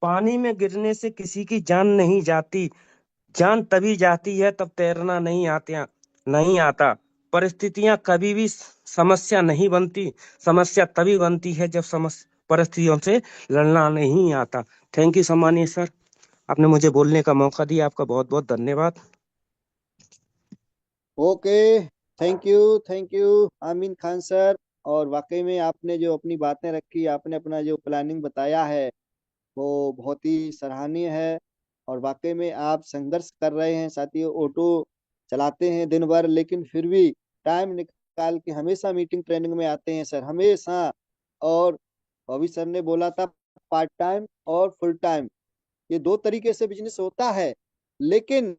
पानी में गिरने से किसी की जान नहीं जाती, जान तभी जाती है तब तैरना नहीं आता। परिस्थितियां कभी भी समस्या नहीं बनती, समस्या तभी बनती है जब समस्या परिस्थितियों से लड़ना नहीं आता। थैंक यू सम्मानीय सर, आपने मुझे बोलने का मौका दिया। आपका बहुत बहुत धन्यवाद। ओके, थैंक यू आमीन खान सर। और वाकई में आपने जो अपनी बातें रखी, आपने अपना जो प्लानिंग बताया है, वो बहुत ही सराहनीय है। और वाकई में आप संघर्ष कर रहे हैं साथियों, ऑटो चलाते हैं दिन भर, लेकिन फिर भी टाइम निकाल के हमेशा मीटिंग ट्रेनिंग में आते हैं सर, हमेशा। और अभी सर ने बोला था पार्ट टाइम और फुल टाइम, ये दो तरीके से बिजनेस होता है। लेकिन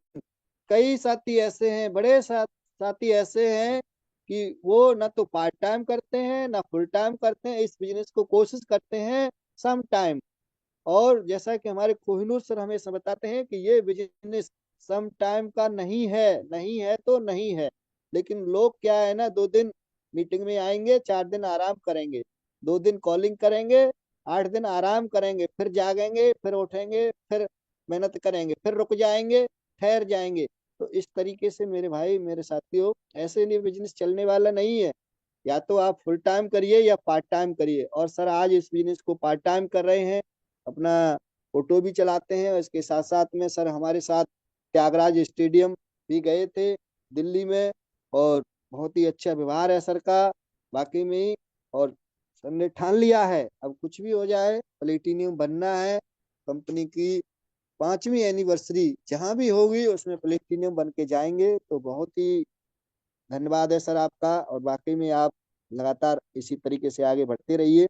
कई साथी ऐसे हैं, बड़े साथी ऐसे हैं कि वो ना तो पार्ट टाइम करते हैं ना फुल टाइम करते हैं, इस बिजनेस को कोशिश करते हैं सम टाइम। और जैसा कि हमारे कोहिनूर सर हमेशा बताते हैं कि ये बिजनेस सम टाइम का नहीं है, नहीं है तो नहीं है। लेकिन लोग क्या है ना, 2 दिन मीटिंग में आएंगे, 4 दिन आराम करेंगे, 2 दिन कॉलिंग करेंगे, 8 दिन आराम करेंगे, फिर जागेंगे, फिर उठेंगे, फिर मेहनत करेंगे, फिर रुक जाएंगे, ठहर जाएंगे। तो इस तरीके से मेरे भाई, मेरे साथियों, ऐसे लिए बिजनेस चलने वाला नहीं है। या तो आप फुल टाइम करिए या पार्ट टाइम करिए। और सर आज इस बिजनेस को पार्ट टाइम कर रहे हैं, अपना ऑटो भी चलाते हैं, और इसके साथ साथ में सर हमारे साथ त्यागराज स्टेडियम भी गए थे दिल्ली में। और बहुत ही अच्छा व्यवहार है सर का, वाकई में ही। और सर ने ठान लिया है, अब कुछ भी हो जाए प्लेटिनियम बनना है। कंपनी की 5वीं एनिवर्सरी जहां भी होगी उसमें प्लेटिनियम बन के जाएंगे। तो बहुत ही धन्यवाद है सर आपका, और वाकई में आप लगातार इसी तरीके से आगे बढ़ते रहिए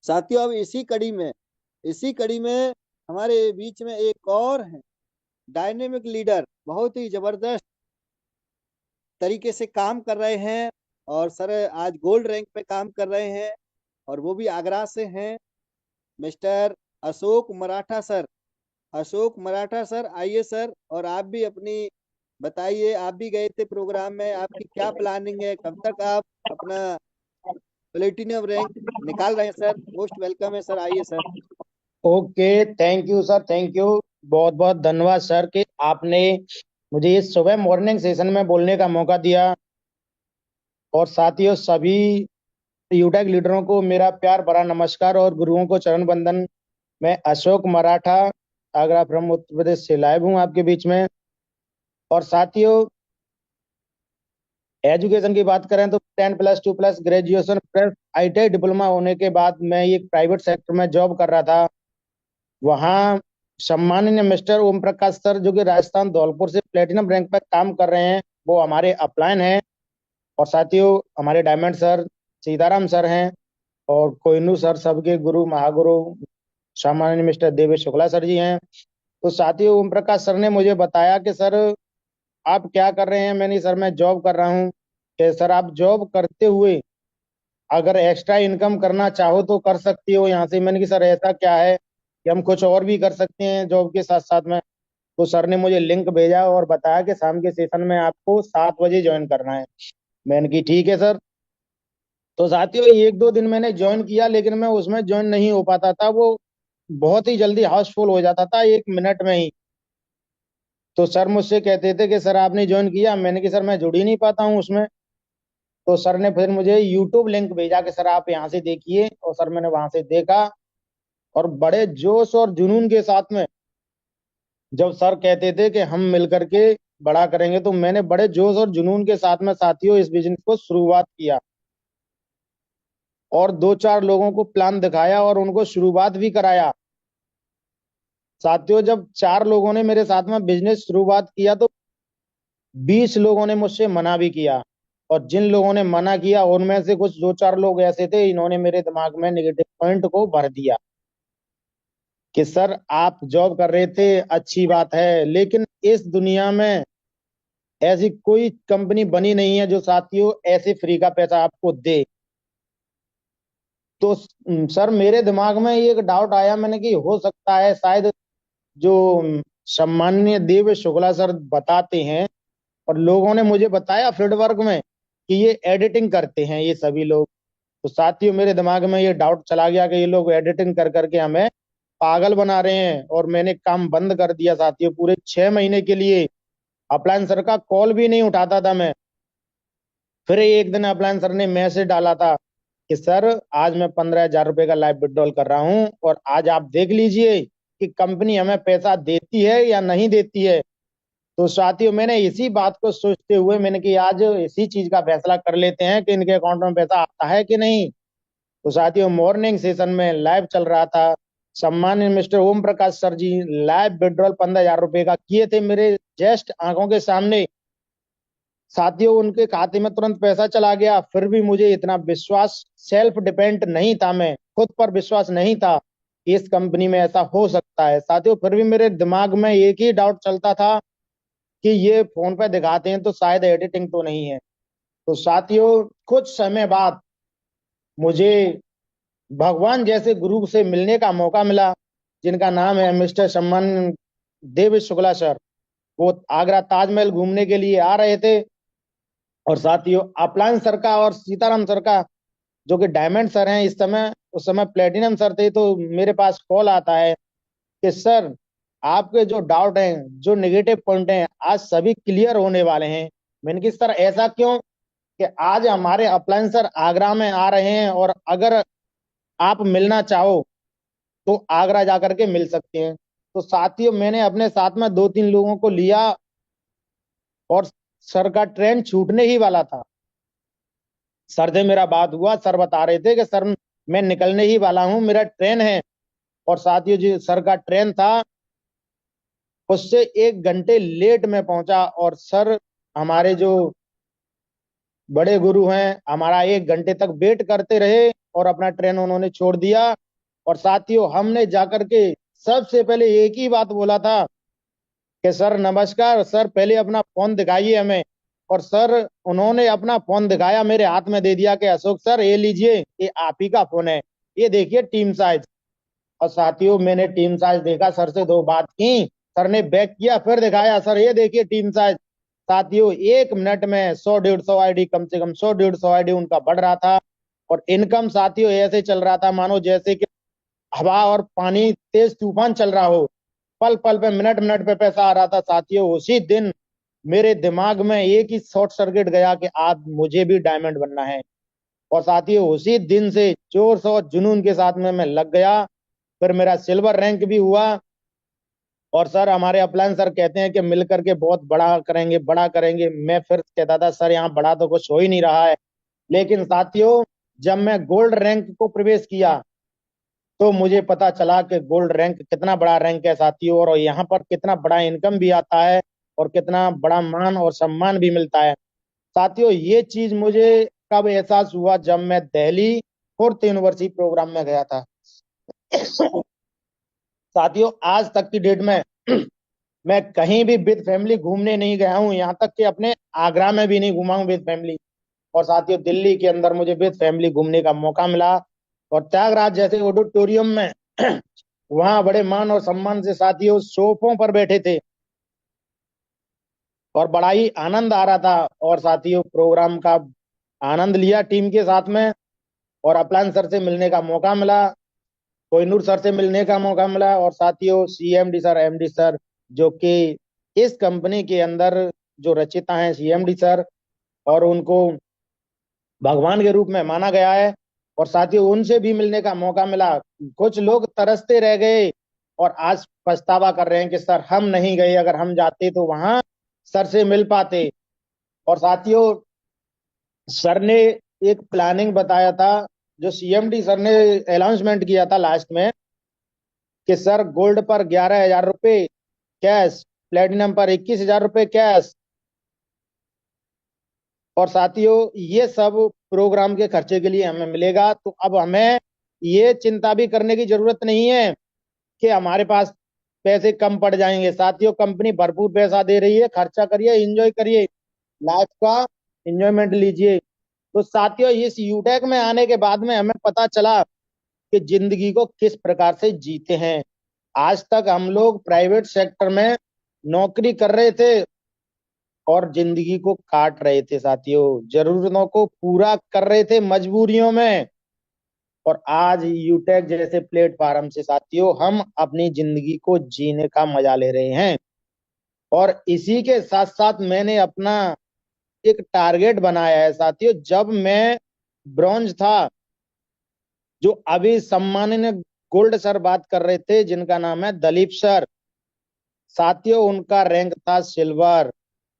साथियों। अब इसी कड़ी में हमारे बीच में एक और है डायनेमिक लीडर, बहुत ही जबरदस्त तरीके से काम कर रहे हैं। और सर आज गोल्ड रैंक पे काम कर रहे हैं, और वो भी आगरा से हैं, mister Ashok Maratha sir. Ashok Maratha sir, आइए सर। और आप भी अपनी बताइए, आप भी गए थे प्रोग्राम में, आपकी क्या प्लानिंग है, कब तक आप अपना प्लेटिनियम रैंक निकाल रहे हैं सर? मोस्ट वेलकम है सर, आइए sir. Okay, thank you sir, thank you. बहुत बहुत धन्यवाद सर कि आपने मुझे इस सुबह मॉर्निंग सेशन में बोलने का मौका दिया। और साथियों, सभी यूटेक लीडरों को मेरा प्यार भरा नमस्कार और गुरुओं को चरण वंदन। मैं अशोक मराठा, आगरा फ्रॉम उत्तर प्रदेश से लाइव हूँ आपके बीच में। और साथियों, एजुकेशन की बात करें तो 10+2+ ग्रेजुएशन प्लस ITI डिप्लोमा होने के बाद मैं एक प्राइवेट सेक्टर में जॉब कर रहा था। वहाँ सम्माननीय मिस्टर ओम प्रकाश सर, जो कि राजस्थान धौलपुर से प्लेटिनम रैंक पर काम कर रहे हैं, वो हमारे अपलाइन हैं। और साथियों, हमारे डायमंड सर सीताराम सर हैं, और कोहिनूर सर सबके गुरु महागुरु सम्माननीय मिस्टर देवेश शुक्ला सर जी हैं। तो साथियों, ओम प्रकाश सर ने मुझे बताया कि सर आप क्या कर रहे हैं। मैंने सर मैं जॉब कर रहा हूँ। कि सर आप जॉब करते हुए अगर एक्स्ट्रा इनकम करना चाहो तो कर सकती हो यहाँ से। मैंने कि सर ऐसा क्या है कि हम कुछ और भी कर सकते हैं जॉब के साथ साथ में। तो सर ने मुझे लिंक भेजा और बताया कि शाम के सेशन में आपको 7 बजे ज्वाइन करना है। मैंने की ठीक है सर। तो साथियों एक दो दिन मैंने ज्वाइन किया, लेकिन मैं उसमें ज्वाइन नहीं हो पाता था। वो बहुत ही जल्दी हाउसफुल हो जाता था, 1 मिनट में ही। तो सर मुझसे कहते थे कि सर आपने ज्वाइन किया। मैंने कि सर मैं जुड़ ही नहीं पाता हूँ उसमें। तो सर ने फिर मुझे यूट्यूब लिंक भेजा कि सर आप यहाँ से देखिए। और सर मैंने वहां से देखा, और बड़े जोश और जुनून के साथ में जब सर कहते थे कि हम मिलकर के बड़ा करेंगे, तो मैंने बड़े जोश और जुनून के साथ में साथियों इस बिजनेस को शुरुआत किया, और दो चार लोगों को प्लान दिखाया और उनको शुरुआत भी कराया। साथियों जब 4 लोगों ने मेरे साथ में बिजनेस शुरुआत किया, तो 20 लोगों ने मुझसे मना भी किया। और जिन लोगों ने मना किया उनमें से कुछ दो चार लोग ऐसे थे, इन्होंने मेरे दिमाग में नेगेटिव पॉइंट को भर दिया कि सर आप जॉब कर रहे थे, अच्छी बात है, लेकिन इस दुनिया में ऐसी कोई कंपनी बनी नहीं है जो साथियों ऐसे फ्री का पैसा आपको दे। तो सर मेरे दिमाग में एक डाउट आया, मैंने कि हो सकता है शायद जो सम्माननीय देव शुक्ला सर बताते हैं, और लोगों ने मुझे बताया फील्डवर्क में कि ये एडिटिंग करते हैं ये सभी लोग। तो साथियों मेरे दिमाग में ये डाउट चला गया कि ये लोग एडिटिंग कर करके हमें पागल बना रहे हैं। और मैंने काम बंद कर दिया साथियों। पूरे 6 महीने के लिए अपलायन सर का कॉल भी नहीं उठाता था मैं। फिर एक दिन अपलायन सर ने मैसेज डाला था कि सर आज मैं 15,000 रुपए का लाइव विड्रॉल कर रहा हूँ, और आज आप देख लीजिए कि कंपनी हमें पैसा देती है या नहीं देती है। तो साथियों मैंने इसी बात को सोचते हुए मैंने कि आज इसी चीज का फैसला कर लेते हैं कि इनके अकाउंट में पैसा आता है कि नहीं। तो साथियों मॉर्निंग सेशन में लाइव चल रहा था। सम्मानित मिस्टर ओम प्रकाश सर जी लाइव विड्रॉल 15,000 रुपए का किए थे मेरे जस्ट आंखों के सामने। साथियों उनके खाते में तुरंत पैसा चला गया। फिर भी मुझे इतना विश्वास, सेल्फ डिपेंड नहीं था, मैं खुद पर विश्वास नहीं था कि इस कंपनी में ऐसा हो सकता है। साथियों फिर भी मेरे दिमाग में एक ही डाउट चलता था कि ये फोन पे दिखाते हैं तो शायद एडिटिंग तो नहीं है। तो साथियों कुछ समय बाद मुझे भगवान जैसे गुरु से मिलने का मौका मिला, जिनका नाम है मिस्टर सम्मान देव शुक्ला सर। वो आगरा ताजमहल घूमने के लिए आ रहे थे। और साथियों अपलायन सर का और सीताराम सर का, जो कि डायमंड सर हैं इस समय, उस समय प्लेटिनम सर थे, तो मेरे पास कॉल आता है कि सर आपके जो डाउट हैं, जो नेगेटिव पॉइंट हैं, आज सभी क्लियर होने वाले हैं। मैंने कि सर ऐसा क्यों? कि आज हमारे अपलायन सर आगरा में आ रहे हैं, और अगर आप मिलना चाहो तो आगरा जाकर के मिल सकते हैं। तो साथियों मैंने अपने साथ में दो तीन लोगों को लिया, और सर का ट्रेन छूटने ही वाला था। सर से मेरा बात हुआ, सर बता रहे थे कि सर मैं निकलने ही वाला हूँ, मेरा ट्रेन है। और साथियों जी सर का ट्रेन था, उससे 1 घंटे लेट में पहुंचा। और सर हमारे जो बड़े गुरु हैं, हमारा 1 घंटे तक वेट करते रहे, और अपना ट्रेन उन्होंने छोड़ दिया। और साथियों हमने जाकर के सबसे पहले एक ही बात बोला था कि सर नमस्कार, सर पहले अपना फोन दिखाइए हमें। और सर उन्होंने अपना फोन दिखाया, मेरे हाथ में दे दिया कि अशोक सर ये लीजिए, ये आप ही का फोन है, ये देखिए टीम साइज। और साथियों मैंने टीम साइज देखा, सर से दो बात की, सर ने बैक किया, फिर दिखाया, सर ये देखिए टीम साइज। साथियों 1 मिनट में 100-150 आईडी, कम से कम 100-150 आईडी उनका बढ़ रहा था। और इनकम साथियों ऐसे चल रहा था मानो जैसे कि हवा और पानी तेज तूफान चल रहा हो। पल पल पे, मिनट मिनट पे पैसा आ रहा था। साथियों उसी दिन मेरे दिमाग में एक ही शॉर्ट सर्किट गया कि आज मुझे भी डायमंड बनना है। और साथियों उसी दिन से जोर से और जुनून के साथ में मैं लग गया। फिर मेरा सिल्वर रैंक भी हुआ। और सर हमारे अपलायन सर कहते हैं कि मिल करके बहुत बड़ा करेंगे, बड़ा करेंगे। मैं फिर कहता था सर यहाँ बड़ा तो कुछ हो ही नहीं रहा है। लेकिन साथियों जब मैं गोल्ड रैंक को प्रवेश किया, तो मुझे पता चला कि गोल्ड रैंक कितना बड़ा रैंक है साथियों, और यहाँ पर कितना बड़ा इनकम भी आता है, और कितना बड़ा मान और सम्मान भी मिलता है। साथियों ये चीज मुझे कब एहसास हुआ? जब मैं दिल्ली 4th यूनिवर्सिटी प्रोग्राम में गया था। साथियों आज तक की डेट में मैं कहीं भी विद फैमिली घूमने नहीं गया हूँ, यहाँ तक कि अपने आगरा में भी नहीं घूमा हूँ विद फैमिली। और साथियों दिल्ली के अंदर मुझे विद फैमिली घूमने का मौका मिला, और त्यागराज जैसे ऑडिटोरियम में वहां बड़े मान और सम्मान से साथियों सोफों पर बैठे थे, और बड़ा ही आनंद आ रहा था। और साथियों प्रोग्राम का आनंद लिया टीम के साथ में। और अपलान सर से मिलने का मौका मिला, कोहिनूर सर से मिलने का मौका मिला, और साथियों सीएमडी सर, एमडी सर, जो कि इस कंपनी के अंदर जो रचयिता हैं सीएमडी सर, और उनको भगवान के रूप में माना गया है। और साथियों उनसे भी मिलने का मौका मिला। कुछ लोग तरसते रह गए और आज पछतावा कर रहे हैं कि सर हम नहीं गए, अगर हम जाते तो वहां सर से मिल पाते। और साथियों सर ने एक प्लानिंग बताया था, जो सीएमडी सर ने अनाउंसमेंट किया था लास्ट में, कि सर गोल्ड पर 11,000 रुपये कैश, प्लेटिनम पर 21,000 रुपये कैश। और साथियों ये सब प्रोग्राम के खर्चे के लिए हमें मिलेगा। तो अब हमें ये चिंता भी करने की जरूरत नहीं है कि हमारे पास पैसे कम पड़ जाएंगे। साथियों कंपनी भरपूर पैसा दे रही है, खर्चा करिए, एंजॉय करिए, लाइफ का एंजॉयमेंट लीजिए। तो साथियों इस यूटेक में आने के बाद में हमें पता चला कि जिंदगी को किस प्रकार से जीते हैं। आज तक हम लोग प्राइवेट सेक्टर में नौकरी कर रहे थे और जिंदगी को काट रहे थे साथियों, जरूरतों को पूरा कर रहे थे मजबूरियों में। और आज यूटेक जैसे प्लेटफार्म से साथियों हम अपनी जिंदगी को जीने का मजा ले रहे हैं। और इसी के साथ साथ मैंने अपना एक टारगेट बनाया है साथियों। जब मैं ब्रॉन्ज था, जो अभी सम्माननीय गोल्ड सर बात कर रहे थे जिनका नाम है दलीप सर, साथियों उनका रैंक था सिल्वर।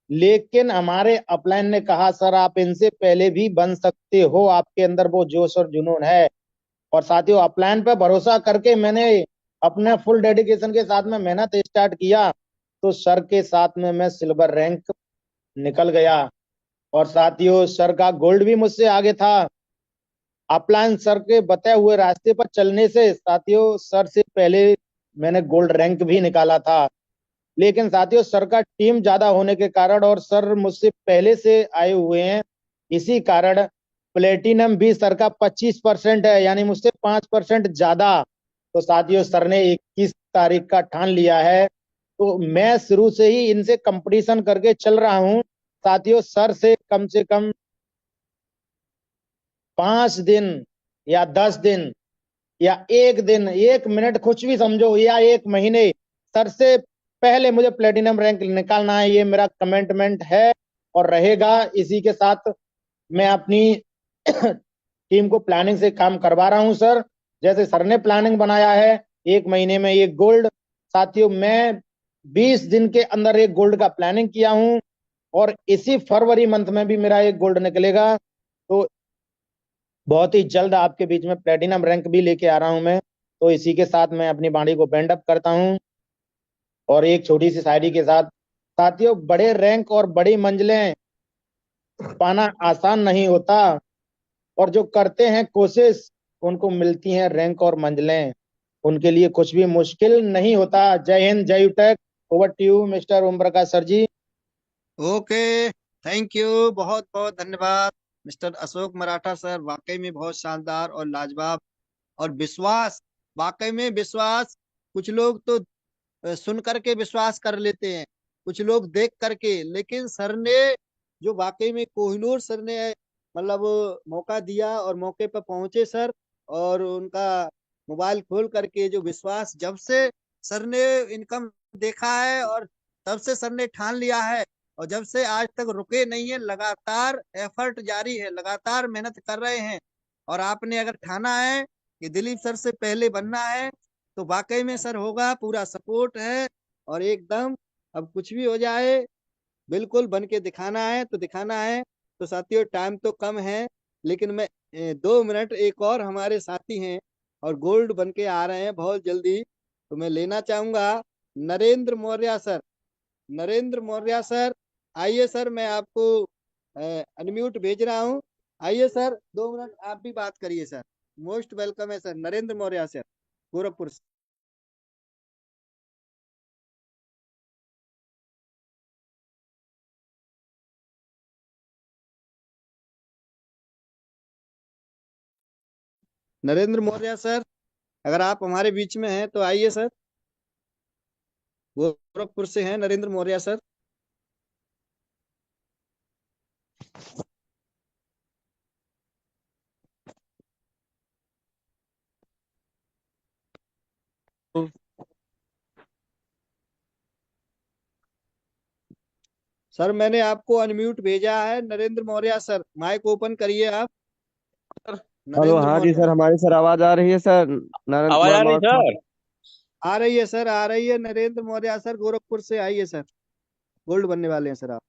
लेकिन हमारे अपलाइन ने कहा सर आप इनसे पहले भी बन सकते हो, आपके अंदर वो जोश और जुनून है। और साथियों अपलाइन पर भरोसा करके मैंने अपने फुल डेडिकेशन के साथ में मेहनत स्टार्ट किया, तो सर के साथ में मैं सिल्वर रैंक निकल गया। और साथियों सर का गोल्ड भी मुझसे आगे था। अपलाइन सर के बताए हुए रास्ते पर चलने से साथियों सर से पहले मैंने गोल्ड रैंक भी निकाला था। लेकिन साथियों सर का टीम ज्यादा होने के कारण और सर मुझसे पहले से आए हुए हैं, इसी कारण प्लेटिनम भी सर का 25% है, यानी मुझसे 5% ज्यादा। तो साथियों सर ने 21 तारीख का ठान लिया है, तो मैं शुरू से ही इनसे कंपटीशन करके चल रहा हूं साथियों। सर से कम 5 दिन या 10 दिन या 1 दिन, 1 मिनट, कुछ भी समझो, या 1 महीने सर से पहले मुझे प्लेटिनम रैंक निकालना है, ये मेरा कमिटमेंट है और रहेगा। इसी के साथ मैं अपनी टीम को प्लानिंग से काम करवा रहा हूं सर। जैसे सर ने प्लानिंग बनाया है 1 महीने में एक गोल्ड, साथियों मैं 20 दिन के अंदर एक गोल्ड का प्लानिंग किया हूं, और इसी फरवरी मंथ में भी मेरा एक गोल्ड निकलेगा। तो बहुत ही जल्द आपके बीच में प्लेटिनम रैंक भी लेके आ रहा हूं मैं। तो इसी के साथ मैं अपनी बाणी को बैंड अप करता हूं और एक छोटी सी शायरी के साथ। साथियों बड़े रैंक और बड़ी मंजिलें पाना आसान नहीं होता, और जो करते हैं कोशिश उनको मिलती हैं रैंक और मंजिलें, उनके लिए कुछ भी मुश्किल नहीं होता। जय हिंद, जय UTech. Over to you mister Om Prakash sir ji. Okay, thank you, बहुत बहुत धन्यवाद मिस्टर अशोक मराठा सर। वाकई में बहुत शानदार और लाजवाब। और विश्वास, वाकई में विश्वास, कुछ लोग तो सुन करके विश्वास कर लेते हैं, कुछ लोग देख करके, लेकिन सर ने जो वाकई में कोहिनूर सर ने मतलब मौका दिया और मौके पर पहुंचे सर, और उनका मोबाइल खोल करके जो विश्वास, जब से सर ने इनकम देखा है और तब से सर ने ठान लिया है, और जब से आज तक रुके नहीं है, लगातार एफर्ट जारी है, लगातार मेहनत कर रहे हैं। और आपने अगर ठाना है कि दिलीप सर से पहले बनना है, तो वाकई में सर होगा, पूरा सपोर्ट है। और एकदम अब कुछ भी हो जाए, बिल्कुल बन के दिखाना है तो दिखाना है। तो साथियों टाइम तो कम है, लेकिन मैं 2 मिनट, एक और हमारे साथी हैं और गोल्ड बन के आ रहे हैं बहुत जल्दी, तो मैं लेना चाहूंगा नरेंद्र मौर्य सर। नरेंद्र मौर्य सर आइए सर, मैं आपको अनम्यूट भेज रहा हूँ। आइए सर, 2 मिनट आप भी बात करिए सर। मोस्ट वेलकम है सर नरेंद्र मौर्य सर, गोरखपुर से। नरेंद्र मौर्य सर, अगर आप हमारे बीच में हैं तो आइए सर। गोरखपुर से हैं नरेंद्र मौर्य सर। सर मैंने आपको अनम्यूट भेजा है, Narendra Maurya sir, mic open करिए आप। हेलो, नरेंद्र हाँ जी मौर्य। सर, हमारी सर आवाज आ रही है सर? नरेंद्र आवाज कुमार आ रही मौर्य। सर? आ रही है सर, आ रही है। नरेंद्र मौर्य सर, गोरखपुर से आइए सर, गोल्ड बनने वाले हैं सर आप।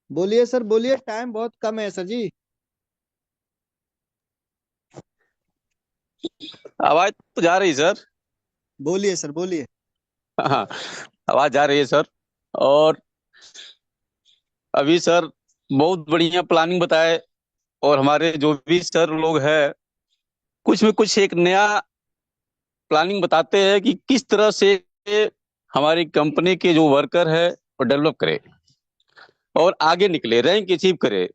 बोलिए सर, बोलिए, टाइम बहुत कम है सर जी। आवाज तो जा रही सर। बोलिए सर, बोलिए। हाँ, आवाज जा रही है सर। और अभी सर बहुत बढ़िया प्लानिंग बताए, और हमारे जो भी सर लोग हैं कुछ में कुछ एक नया प्लानिंग बताते हैं कि किस तरह से हमारी कंपनी के जो वर्कर है वो डेवलप करे और आगे निकले, रैंक अचीव करे।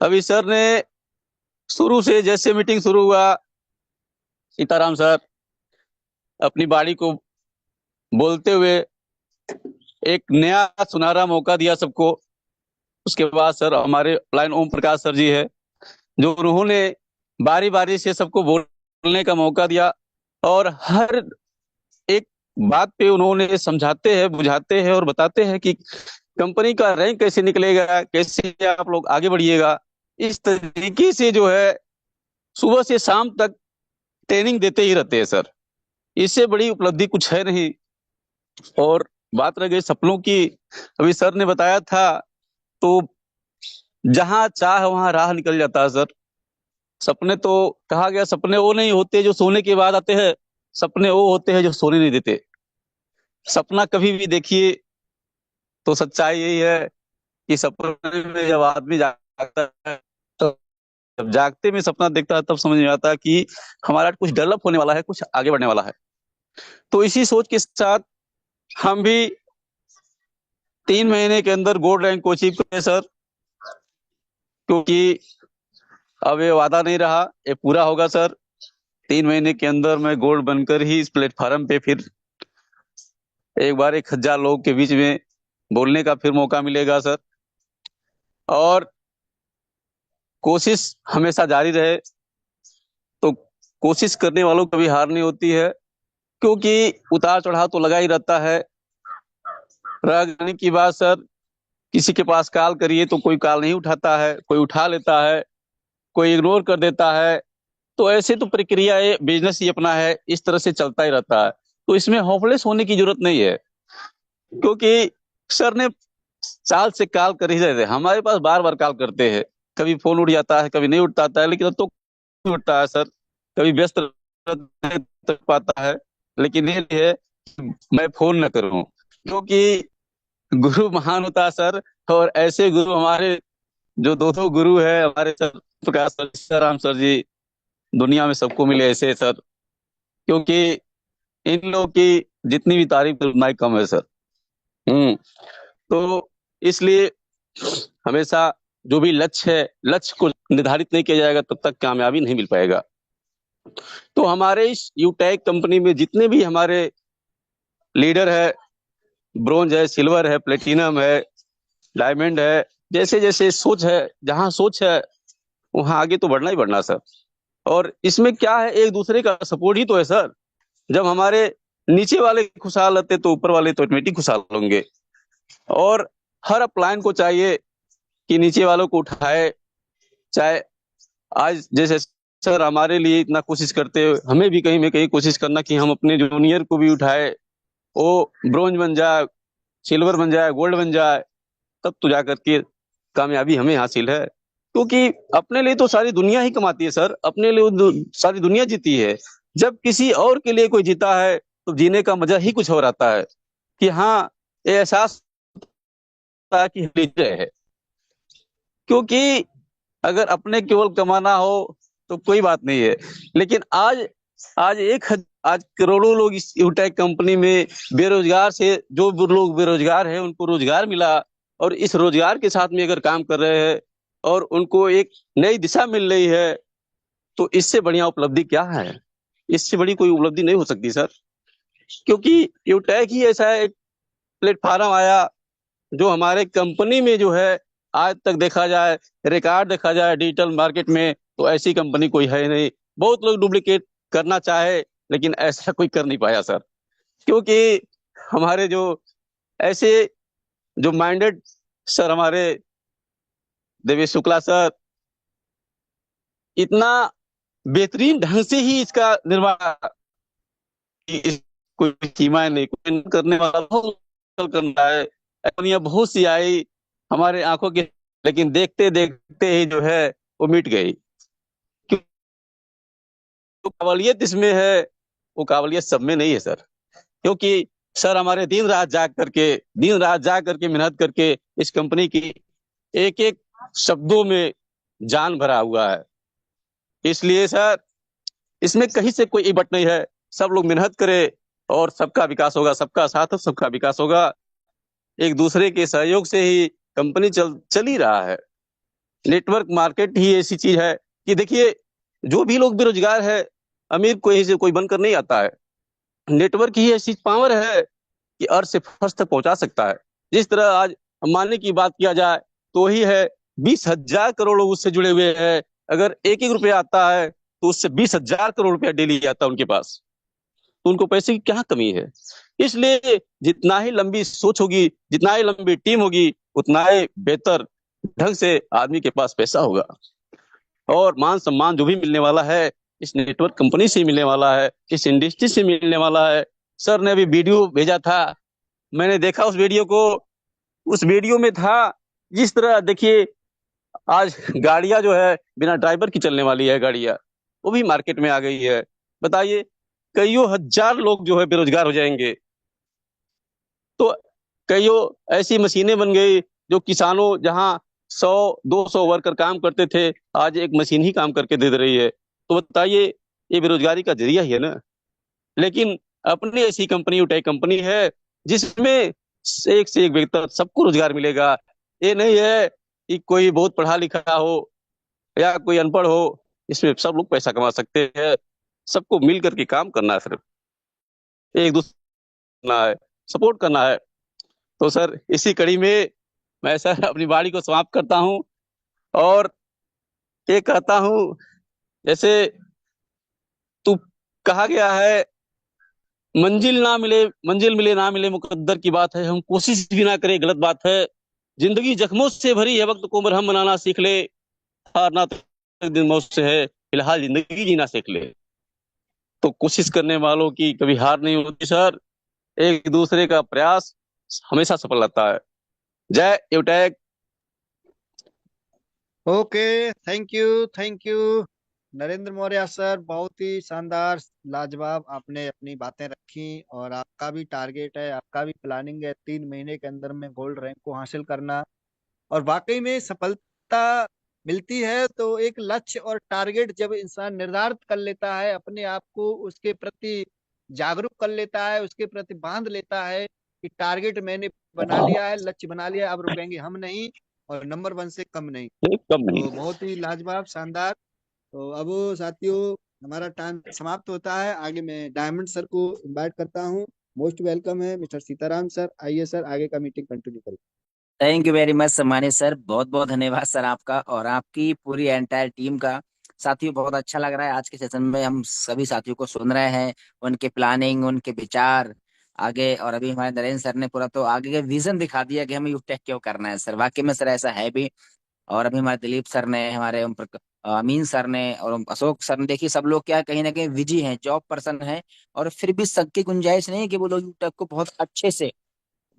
अभी सर ने शुरू से जैसे मीटिंग शुरू हुआ, सीताराम सर अपनी बाड़ी को बोलते हुए एक नया सुनहरा मौका दिया सबको। उसके बाद सर हमारे लाइन ओम प्रकाश सर जी है, जो उन्होंने बारी बारी से सबको बोलने का मौका दिया, और हर एक बात पे उन्होंने समझाते हैं, बुझाते हैं और बताते हैं कि कंपनी का रैंक कैसे निकलेगा, कैसे आप लोग आगे बढ़िएगा। इस तरीके से जो है सुबह से शाम तक ट्रेनिंग देते ही रहते हैं सर। इससे बड़ी उपलब्धि कुछ है नहीं। और बात रह गई सपनों की, अभी सर ने बताया था, तो जहां चाह वहां राह निकल जाता है सर। सपने तो कहा गया, सपने वो नहीं होते जो सोने के बाद आते हैं, सपने वो होते हैं जो सोने नहीं देते। सपना कभी भी देखिए तो सच्चाई यही है कि सपने में जब आदमी जागता है, तो जब जागते में सपना देखता है तब समझ में आता है कि हमारा कुछ डेवलप होने वाला है, कुछ आगे बढ़ने वाला है। तो इसी सोच के साथ हम भी 3 महीने के अंदर गोल्ड रैंक को अचीव करें सर, क्योंकि अब ये वादा नहीं रहा, ये पूरा होगा सर। 3 महीने के अंदर मैं गोल्ड बनकर ही इस प्लेटफॉर्म पे फिर एक बार 1,000 लोगों के बीच में बोलने का फिर मौका मिलेगा सर। और कोशिश हमेशा जारी रहे, तो कोशिश करने वालों को कभी हार नहीं होती है, क्योंकि उतार चढ़ाव तो लगा ही रहता है। रह जाने की बात सर, किसी के पास कॉल करिए तो कोई कॉल नहीं उठाता है, कोई उठा लेता है, कोई इग्नोर कर देता है। तो ऐसे तो प्रक्रिया है, बिजनेस ही अपना है, इस तरह से चलता ही रहता है। तो इसमें होपलेस होने की जरूरत नहीं है, क्योंकि सर ने साल से कॉल कर ही रहे थे, हमारे पास बार बार कॉल करते हैं। कभी फोन उठ जाता है, कभी नहीं उठता है, लेकिन अब तो नहीं उठता है सर। कभी व्यस्त नहीं तक पाता है, लेकिन ये है कि मैं फोन न करूं, क्योंकि गुरु महान होता है सर। और ऐसे गुरु हमारे जो दो दो गुरु है हमारे, सर प्रकाश सर, सर राम सर जी, दुनिया में सबको मिले ऐसे सर। क्योंकि इन लोगों की जितनी भी तारीफ करूं उतना ही कम है सर। तो इसलिए हमेशा जो भी लक्ष्य है, लक्ष्य को निर्धारित नहीं किया जाएगा तब तक कामयाबी नहीं मिल पाएगा। तो हमारे इस यूटैक कंपनी में जितने भी हमारे लीडर है, ब्रोंज है, सिल्वर है, प्लेटिनम है, डायमंड है, जैसे जैसे सोच है, जहां सोच है वहां आगे तो बढ़ना ही बढ़ना सर। और इसमें क्या है, एक दूसरे का सपोर्ट ही तो है सर। जब हमारे नीचे वाले खुशहाल रहते तो ऊपर वाले तो ऑटोमेटिक खुशहाल होंगे। और हर अपलाइन को चाहिए कि नीचे वालों को उठाए। चाहे आज जैसे सर हमारे लिए इतना कोशिश करते हैं, हमें भी कहीं में कहीं कोशिश करना कि हम अपने जूनियर को भी उठाए, वो ब्रोंज बन जाए, सिल्वर बन जाए, गोल्ड बन जाए, तब तो जाकर के कामयाबी हमें हासिल है। क्योंकि अपने लिए तो सारी दुनिया ही कमाती है सर, अपने लिए सारी दुनिया जीती है। जब किसी और के लिए कोई जीता है तो जीने का मजा ही कुछ और आता है, कि हाँ, ये एहसास होता है कि हम जीत रहे हैं। क्योंकि अगर अपने केवल कमाना हो तो कोई बात नहीं है, लेकिन आज आज आज करोड़ों लोग इस यूटेक कंपनी में बेरोजगार से, जो लोग बेरोजगार हैं उनको रोजगार मिला, और इस रोजगार के साथ में अगर काम कर रहे हैं और उनको एक नई दिशा मिल रही है, तो इससे बढ़िया उपलब्धि क्या है? इससे बड़ी कोई उपलब्धि नहीं हो सकती सर। क्योंकि यूटेक ही ऐसा एक प्लेटफॉर्म आया जो हमारे कंपनी में जो है, आज तक देखा जाए, रिकॉर्ड देखा जाए डिजिटल मार्केट में, तो ऐसी कंपनी कोई है नहीं। बहुत लोग डुप्लीकेट करना चाहे, लेकिन ऐसा कोई कर नहीं पाया सर, क्योंकि हमारे जो ऐसे जो माइंडेड सर, हमारे देवेश शुक्ला सर, इतना बेहतरीन ढंग से ही इसका निर्माण, इस कोई सीमा नहीं, कोई करने वाला बहुत मुश्किल कर रहा है। कंपनियां बहुत सी आई हमारे आंखों के, लेकिन देखते देखते ही जो है वो मिट गई। क्यों? जो काबिलियत इसमें है वो काबिलियत सब में नहीं है सर, क्योंकि सर हमारे दिन रात जाग करके मेहनत करके इस कंपनी की एक एक शब्दों में जान भरा हुआ है। इसलिए सर इसमें कहीं से कोई इबट नहीं है, सब लोग मेहनत करें और सबका विकास होगा, सबका साथ हो सबका विकास होगा। एक दूसरे के सहयोग से ही कंपनी चल ही रहा है। नेटवर्क मार्केट ही ऐसी चीज है कि देखिए, जो भी लोग बेरोजगार है, अमीर कोई से कोई बनकर नहीं आता है। नेटवर्क ही ऐसी पावर है कि अर्थ से फर्श तक पहुंचा सकता है। जिस तरह आज अंबानी की बात किया जाए तो वही है, 20,000 करोड़ लोग उससे जुड़े हुए हैं। अगर एक एक रुपया आता है तो उससे 20,000 करोड़ रुपया डेली आता है उनके पास, तो उनको पैसे की क्या कमी है। इसलिए जितना ही लंबी सोच होगी, जितना ही लंबी टीम होगी, उतना ही बेहतर ढंग से आदमी के पास पैसा होगा। और मान सम्मान जो भी मिलने वाला है इस नेटवर्क कंपनी से मिलने वाला है, इस इंडस्ट्री से मिलने वाला है। सर ने अभी वीडियो भेजा था, मैंने देखा उस वीडियो को। उस वीडियो में था, जिस तरह देखिए आज गाड़ियां जो है बिना ड्राइवर की चलने वाली है, गाड़ियां वो भी मार्केट में आ गई है। बताइए, कईयों हजार लोग जो है बेरोजगार हो जाएंगे। तो कईयों ऐसी मशीनें बन गई जो किसानों जहां 100-200 वर्कर काम करते थे, आज एक मशीन ही काम करके दे रही है। तो बताइए, ये बेरोजगारी का जरिया ही है ना। लेकिन अपनी ऐसी कंपनी उठाई कंपनी है जिसमें एक से एक बेहतर सबको रोजगार मिलेगा। ये नहीं है कि कोई बहुत पढ़ा लिखा हो या कोई अनपढ़ हो, इसमें सब लोग पैसा कमा सकते हैं। सबको मिल करके काम करना है, सिर्फ एक दूसरे करना है, सपोर्ट करना है। तो सर इसी कड़ी में मैं सर अपनी वाणी को समाप्त करता हूँ और ये कहता हूँ, जैसे तू कहा गया है, मंजिल मिले ना मिले मुकद्दर की बात है, हम कोशिश भी ना करें गलत बात है। जिंदगी जख्मों से भरी है, वक्त को मरहम बनाना सीख ले, हारना तो एक दिन मौत से है, फिलहाल जिंदगी जीना सीख ले। तो कोशिश करने वालों की कभी हार नहीं होती सर, एक दूसरे का प्रयास हमेशा सफल रहता है। जय UTech. Okay, thank you Narendra Maurya sir, बहुत ही शानदार लाजवाब आपने अपनी बातें रखी। और आपका भी टारगेट है, आपका भी प्लानिंग है 3 महीने के अंदर में गोल्ड रैंक को हासिल करना। और वाकई में सफलता मिलती है तो एक लक्ष्य और टारगेट जब इंसान निर्धारित कर लेता है, अपने आप को उसके प्रति जागरूक कर लेता है, उसके प्रति बांध लेता है कि टारगेट मैंने बना लिया है, लक्ष्य बना लिया, अब रुकेंगे हम नहीं और नंबर 1 से कम नहीं। कम नहीं। तो बहुत ही लाजवाब, शानदार। तो अब साथियों, हमारा टाइम समाप्त होता है। आगे मैं डायमंड सर को इनवाइट करता हूँ। मोस्ट वेलकम है मिस्टर सीताराम सर। आइए सर, आगे का मीटिंग कंटिन्यू करें। थैंक यू वेरी मच सम्मानित सर, बहुत बहुत धन्यवाद सर आपका और आपकी पूरी एंटायर टीम का। साथियों बहुत अच्छा लग रहा है आज के सेशन में, हम सभी साथियों को सुन रहे हैं, उनके प्लानिंग, उनके विचार आगे। और अभी हमारे नरेंद्र सर ने पूरा तो आगे का विजन दिखा दिया कि हमें यूटेक क्यों करना है सर, वाकई में सर ऐसा है भी। और अभी हमारे दिलीप सर ने, हमारे अमीन सर ने और अशोक सर ने, देखिए सब लोग क्या है, कहीं ना कहीं विजी हैं, जॉब पर्सन हैं, और फिर भी सबकी गुंजाइश नहीं है कि वो लोग यूटेक को बहुत अच्छे से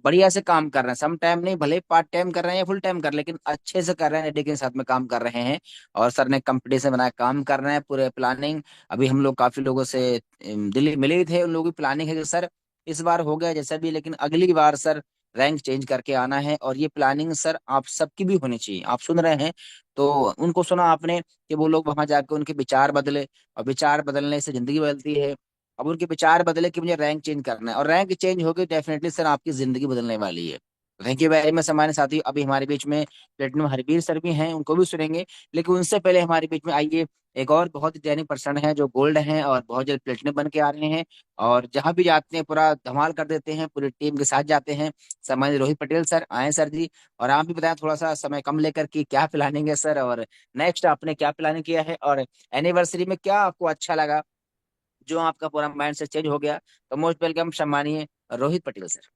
बढ़िया से काम कर रहे हैं। सम टाइम नहीं, भले पार्ट टाइम कर रहे हैं या फुल टाइम कर रहे हैं, लेकिन अच्छे से कर रहे हैं, डेडिकेशन के साथ में काम कर रहे हैं। और सर ने कंपटीशन बनाया, काम कर रहे हैं पूरे प्लानिंग। अभी हम लोग काफी लोगों से दिल्ली मिले ही थे, उन लोगों की प्लानिंग है कि सर इस बार हो गया जैसा भी, लेकिन अगली बार सर रैंक चेंज करके आना है। और ये प्लानिंग सर आप सबकी भी होनी चाहिए। आप सुन रहे हैं तो उनको सुना आपने कि वो लोग वहां जाके उनके विचार बदले, और विचार बदलने से जिंदगी बदलती है। अब उनके विचार बदले कि मुझे रैंक चेंज करना है, और रैंक चेंज होगी डेफिनेटली सर आपकी जिंदगी बदलने वाली है। थैंक यू वेरी मच हमारे साथी। अभी हमारे बीच में प्लेटिनम हरबीर सर भी हैं, उनको भी सुनेंगे, लेकिन उनसे पहले हमारे बीच में आइए एक और बहुत ही दैनी पर्सन है जो गोल्ड हैं और बहुत जल्द प्लेटिनम बन के आ रहे हैं, और जहां भी जाते हैं पूरा धमाल कर देते हैं, पूरी टीम के साथ जाते हैं। सम्मानित रोहित पटेल सर आए सर जी। और आप भी बताएं थोड़ा सा समय कम लेकर कि क्या प्लानिंग है सर, और नेक्स्ट आपने क्या प्लानिंग किया है, और एनिवर्सरी में क्या आपको अच्छा लगा, जो आपका पूरा माइंड से चेंज हो गया। तो मोस्ट वेलकम सम्मानीय Rohit Patel sir.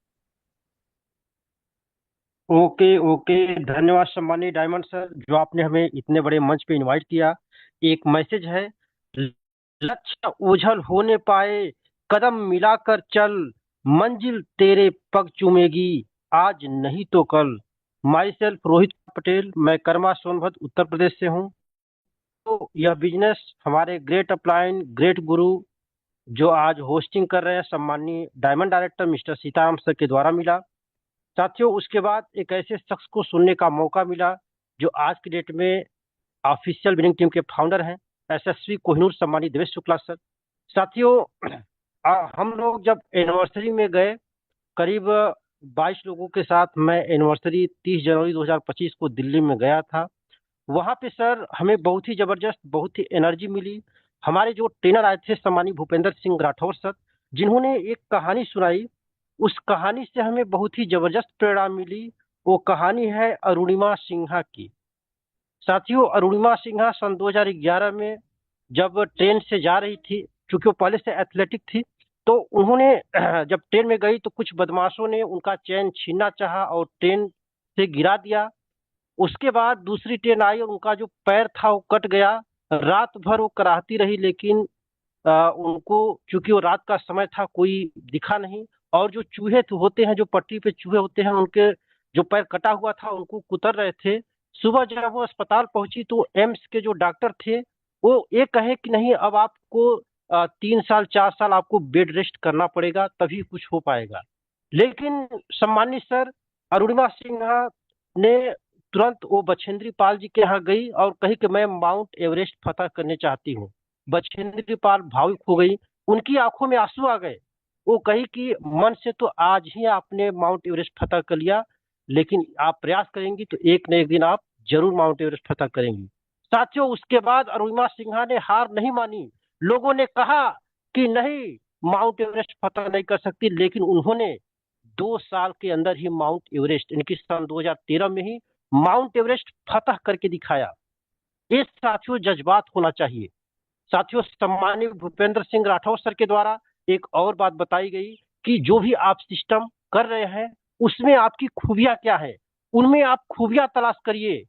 Okay okay, धन्यवाद सम्मानीय डायमंड सर, जो आपने हमें इतने बड़े मंच पे इनवाइट किया। एक मैसेज है, लक्ष्य ओझल होने पाए, कदम मिलाकर चल, मंजिल तेरे पग चूमेगी, आज नहीं तो कल। माई सेल्फ रोहित पटेल, मैं कर्मा सोनभद्र उत्तर प्रदेश से हूँ। तो यह बिजनेस हमारे ग्रेट अपलाइन ग्रेट गुरु जो आज होस्टिंग कर रहे हैं सम्मानीय diamond director mister Sitaram sir के द्वारा मिला। साथियों, उसके बाद एक ऐसे शख्स को सुनने का मौका मिला जो आज की डेट में ऑफिशियल विनिंग टीम के फाउंडर हैं, एसएसवी कोहिनूर सम्मानित देवेश शुक्ला सर। साथियों, हम लोग जब एनिवर्सरी में गए, करीब 22 लोगों के साथ मैं एनिवर्सरी 30 जनवरी 2025 को दिल्ली में गया था। वहाँ पे सर हमें बहुत ही जबरदस्त, बहुत ही एनर्जी मिली। हमारे जो ट्रेनर आए थे सम्मानित भूपेंद्र सिंह राठौर सर, जिन्होंने एक कहानी सुनाई, उस कहानी से हमें बहुत ही जबरदस्त प्रेरणा मिली। वो कहानी है अरुणिमा सिन्हा की। साथियों, अरुणिमा सिन्हा सन 2011 में जब ट्रेन से जा रही थी, क्योंकि वो पहले से एथलेटिक थी, तो उन्होंने जब ट्रेन में गई तो कुछ बदमाशों ने उनका चैन छीनना चाहा और ट्रेन से गिरा दिया। उसके बाद दूसरी ट्रेन आई और उनका जो पैर था वो कट गया। रात भर वो कराहती रही, लेकिन उनको, चूंकि वो रात का समय था, कोई दिखा नहीं। और जो चूहे होते हैं, जो पटरी पे चूहे होते हैं, उनके जो पैर कटा हुआ था उनको कुतर रहे थे। सुबह जब वो अस्पताल पहुंची तो एम्स के जो डॉक्टर थे वो ये कहे कि नहीं, अब आपको 3 साल 4 साल आपको बेड रेस्ट करना पड़ेगा, तभी कुछ हो पाएगा। लेकिन सम्मानित सर, अरुणिमा सिन्हा ने तुरंत वो बछेंद्री पाल जी के यहाँ गई और कही कि मैं माउंट एवरेस्ट फतह करने चाहती हूँ। बछेंद्री पाल भावुक हो गई, उनकी आंखों में आंसू आ गए। वो कही कि मन से तो आज ही आपने माउंट एवरेस्ट फतह कर लिया, लेकिन आप प्रयास करेंगी तो एक न एक दिन आप जरूर माउंट एवरेस्ट फतह करेंगी। साथियों, उसके बाद अरुणिमा सिन्हा ने हार नहीं मानी। लोगों ने कहा कि नहीं, माउंट एवरेस्ट फतह नहीं कर सकती, लेकिन उन्होंने 2 साल के अंदर ही माउंट एवरेस्ट, इनकी सन 2013 में ही माउंट एवरेस्ट फतह करके दिखाया। ये साथियों जज्बात होना चाहिए। साथियों, सम्मानीय भूपेंद्र सिंह राठौर सर के द्वारा एक और बात बताई गई कि जो भी आप सिस्टम कर रहे हैं उसमें आपकी खूबियां क्या है, उनमें आप खूबियां तलाश करिए।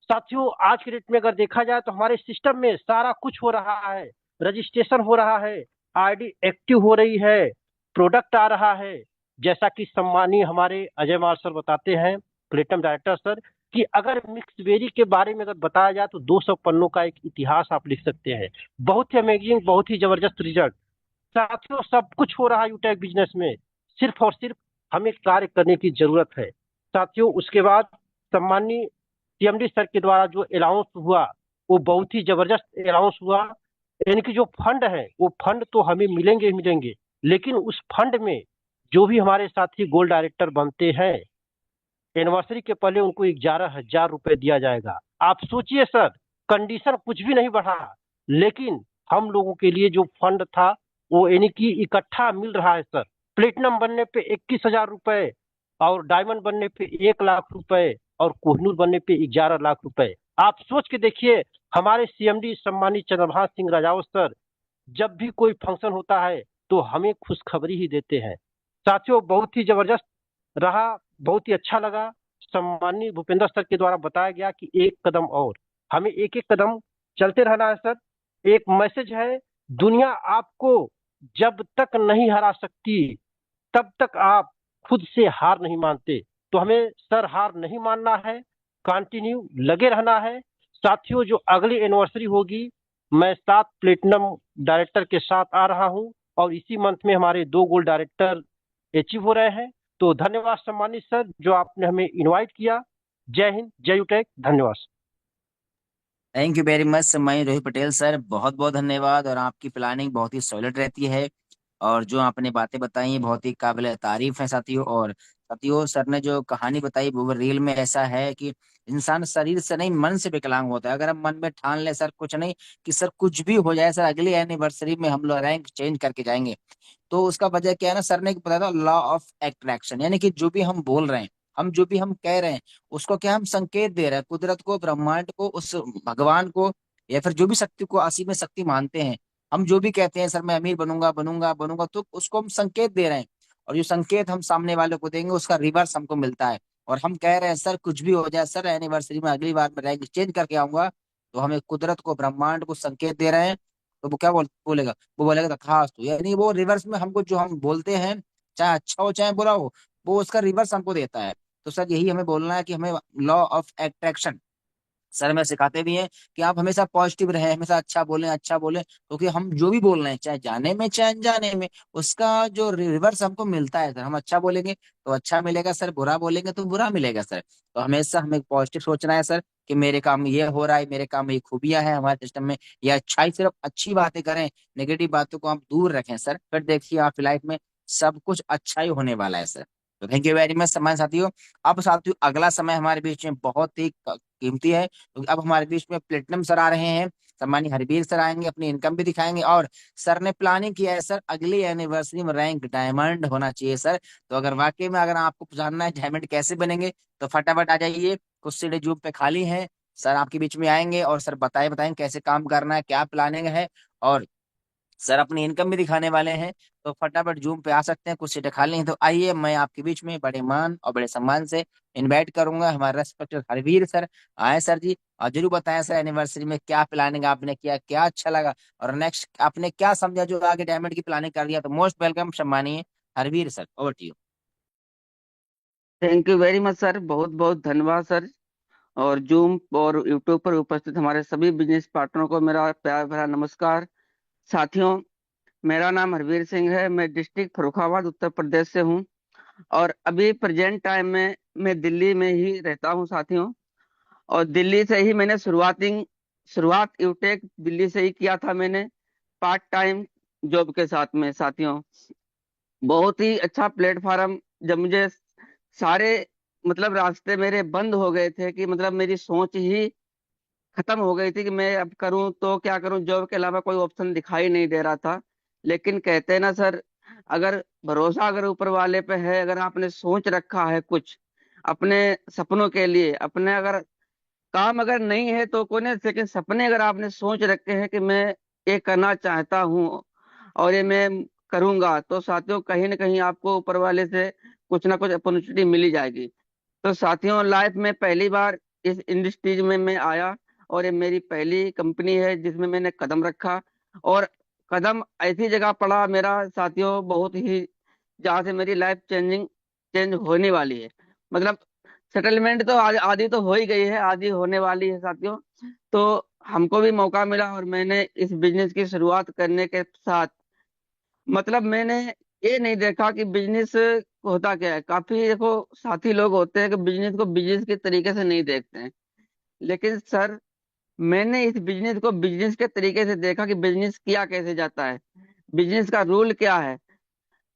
साथियों, आज के डेट में अगर देखा जाए तो हमारे सिस्टम में सारा कुछ हो रहा है, रजिस्ट्रेशन हो रहा है, आईडी एक्टिव हो रही है, प्रोडक्ट आ रहा है। जैसा कि सम्मानीय हमारे अजय माल सर बताते हैं, प्लेटम डायरेक्टर सर, कि अगर मिक्स बेरी के बारे में अगर बताया जाए तो 200 पन्नों का एक इतिहास आप लिख सकते हैं। बहुत ही अमेजिंग, बहुत ही जबरदस्त रिजल्ट। साथियों, सब कुछ हो रहा है यूटेक बिजनेस में, सिर्फ और सिर्फ हमें कार्य करने की जरूरत है। साथियों, उसके बाद सम्मानीय सीएमडी सर के द्वारा जो अलाउंस हुआ वो बहुत ही जबरदस्त अलाउंस हुआ। इनकी जो फंड है वो फंड तो हमें मिलेंगे ही मिलेंगे, लेकिन उस फंड में जो भी हमारे साथी गोल्ड डायरेक्टर बनते हैं, एनिवर्सरी के पहले उनको 11,000 रुपए दिया जाएगा। आप सोचिए सर, कंडीशन कुछ भी नहीं बढ़ा, लेकिन हम लोगों के लिए जो फंड था वो यानी कि इकट्ठा मिल रहा है सर। प्लेटिनम बनने पे 21,000 रुपए, और डायमंड बनने पे 1 लाख रुपए, और कोहिनूर बनने पे 11 लाख रुपए। आप सोच के देखिए, हमारे सीएमडी सम्मानित चंद्रभान सिंह राजावत सर जब भी कोई फंक्शन होता है तो हमें खुशखबरी ही देते हैं। साथियों, बहुत ही जबरदस्त रहा, बहुत ही अच्छा लगा। सम्मानीय भूपेंद्र सर के द्वारा बताया गया कि एक कदम और, हमें एक एक कदम चलते रहना है सर। एक मैसेज है, दुनिया आपको जब तक नहीं हरा सकती तब तक आप खुद से हार नहीं मानते। तो हमें सर हार नहीं मानना है, कंटिन्यू लगे रहना है। साथियों, जो अगली एनिवर्सरी होगी, मैं 7 प्लेटिनम डायरेक्टर के साथ आ रहा हूं, और इसी मंथ में हमारे 2 गोल्ड डायरेक्टर अचीव हो रहे हैं। तो धन्यवाद सम्मानित सर, जो आपने हमें इनवाइट किया। जय हिंद, जय यूटेक, धन्यवाद। थैंक यू वेरी मच सम्मानीय रोहित पटेल सर, बहुत बहुत धन्यवाद। और आपकी प्लानिंग बहुत ही सॉलिड रहती है, और जो आपने बातें बताई हैं बहुत ही काबिल तारीफ है साथियों। और साथियों, सर ने जो कहानी बताई वो रियल में ऐसा है कि इंसान शरीर से नहीं मन से विकलांग होता है। अगर हम मन में ठान ले सर कुछ नहीं, कि सर कुछ भी हो जाए, सर अगली एनिवर्सरी में हम लोग रैंक चेंज करके जाएंगे, तो उसका वजह क्या है ना, सर ने बताया था लॉ ऑफ अट्रैक्शन। यानी कि जो भी हम बोल रहे हैं, हम जो भी हम कह रहे हैं, उसको क्या हम संकेत दे रहे हैं कुदरत को, ब्रह्मांड को, उस भगवान को, या फिर जो भी शक्ति को असीम शक्ति मानते हैं, हम जो भी कहते हैं सर मैं अमीर बनूंगा बनूंगा बनूंगा, तो उसको हम संकेत दे रहे हैं, और जो संकेत हम सामने वाले को देंगे उसका रिवर्स हमको मिलता है। और हम कह रहे हैं सर कुछ भी हो जाए सर, एनिवर्सरी में अगली बार मैं रैंक चेंज करके आऊंगा, तो हमें कुदरत को ब्रह्मांड को संकेत दे रहे हैं। तो वो क्या बोलेगा, वो बोलेगा तथास्तु, यानी वो रिवर्स में हमको जो हम बोलते हैं, चाहे अच्छा हो चाहे बुरा हो, वो उसका रिवर्स हमको देता है। तो सर यही हमें बोलना है कि हमें लॉ ऑफ अट्रैक्शन सर में सिखाते भी हैं कि आप हमेशा पॉजिटिव रहे, हमेशा अच्छा बोलें अच्छा बोलें, क्योंकि हम जो भी बोल रहे हैं चाहे जाने में चाहे अनजाने में, उसका जो रिवर्स हमको मिलता है सर। हम अच्छा बोलेंगे तो अच्छा मिलेगा सर, बुरा बोलेंगे तो बुरा मिलेगा सर। तो हमेशा हमें पॉजिटिव सोचना है सर, कि मेरे काम में ये हो रहा है, मेरे काम में ये खूबियां हैं हमारे सिस्टम में, ये अच्छाई, सिर्फ अच्छी बातें करें, नेगेटिव बातों को हम दूर रखें सर, फिर देखिए आप लाइफ में सब कुछ अच्छा ही होने वाला है सर। तो थैंक यू वेरी मच सम्मान साथियों। अब साथियों अगला समय हमारे बीच में बहुत ही कीमती है, तो अब हमारे बीच में प्लेटिनम सर आ रहे हैं, सम्मानीय हरबीर सर आएंगे, अपनी इनकम भी दिखाएंगे, और सर ने प्लानिंग किया है सर अगली एनिवर्सरी में रैंक डायमंड होना चाहिए सर। तो अगर वाकई में अगर आपको जानना है डायमंड कैसे बनेंगे, तो फटाफट आ जाइए, कुछ सीटें जूम पे खाली हैं, सर आपके बीच में आएंगे और सर बताएंगे कैसे काम करना है, क्या प्लानिंग है, और सर अपनी इनकम भी दिखाने वाले हैं। तो फटाफट जूम पे आ सकते हैं, कुछ सीटें खाली हैं, तो आइए मैं आपके बीच में बड़े मान और बड़े सम्मान से इनवाइट करूंगा हमारे रेस्पेक्टेड हरवीर सर। आए सर जी, और जरूर बताएं सर एनिवर्सरी में क्या प्लानिंग आपने किया, क्या अच्छा लगा, और नेक्स्ट आपने क्या समझा जो आगे डायमंड की प्लानिंग कर दिया। तो मोस्ट वेलकम सम्मानीय Harvir sir, over to you. Thank you very much sir, बहुत बहुत धन्यवाद सर। और जूम और यूट्यूब पर उपस्थित हमारे सभी बिजनेस पार्टनरों को मेरा प्यार भरा नमस्कार। साथियों, मेरा नाम हरवीर सिंह है, मैं डिस्ट्रिक्ट फर्रुखाबाद उत्तर प्रदेश से हूँ। और अभी प्रेजेंट टाइम में मैं दिल्ली में ही रहता हूँ साथियों। और दिल्ली से ही मैंने शुरुआत यूटेक दिल्ली से ही किया था मैंने, पार्ट टाइम जॉब के साथ में साथियों। बहुत ही अच्छा प्लेटफॉर्म। जब मुझे सारे मतलब रास्ते मेरे बंद हो गए थे, कि मतलब मेरी सोच ही खत्म हो गई थी कि मैं अब करूं तो क्या करूं, जॉब के अलावा कोई ऑप्शन दिखाई नहीं दे रहा था। लेकिन कहते हैं ना सर, अगर भरोसा अगर ऊपर वाले पे है, अगर आपने सोच रखा है कुछ अपने सपनों के लिए, अपने अगर काम अगर नहीं है तो कोई नहीं, लेकिन सपने अगर आपने सोच रखे हैं कि मैं ये करना चाहता हूँ और ये मैं करूंगा, तो साथियों कहीं ना कहीं आपको ऊपर वाले से कुछ ना कुछ अपॉर्चुनिटी मिली जाएगी। तो साथियों लाइफ में पहली बार इस इंडस्ट्रीज में मैं आया, और ये मेरी पहली कंपनी है जिसमें मैंने कदम रखा। और कदम ऐसी जगह पड़ा मेरा साथियों, बहुत ही जहाँ से मेरी लाइफ चेंज होने वाली है। मतलब सेटलमेंट तो आधी तो हो ही गई है, आधी होने वाली है साथियों। तो हमको भी मौका मिला और मैंने इस बिजनेस की शुरुआत करने के साथ, मतलब मैंने ये नहीं देखा कि बिजनेस होता क्या है। काफी देखो साथी लोग होते हैं कि बिजनेस को बिजनेस के तरीके से नहीं देखते हैं, लेकिन सर मैंने इस बिजनेस को बिजनेस के तरीके से देखा कि बिजनेस किया कैसे जाता है, बिजनेस का रूल क्या है।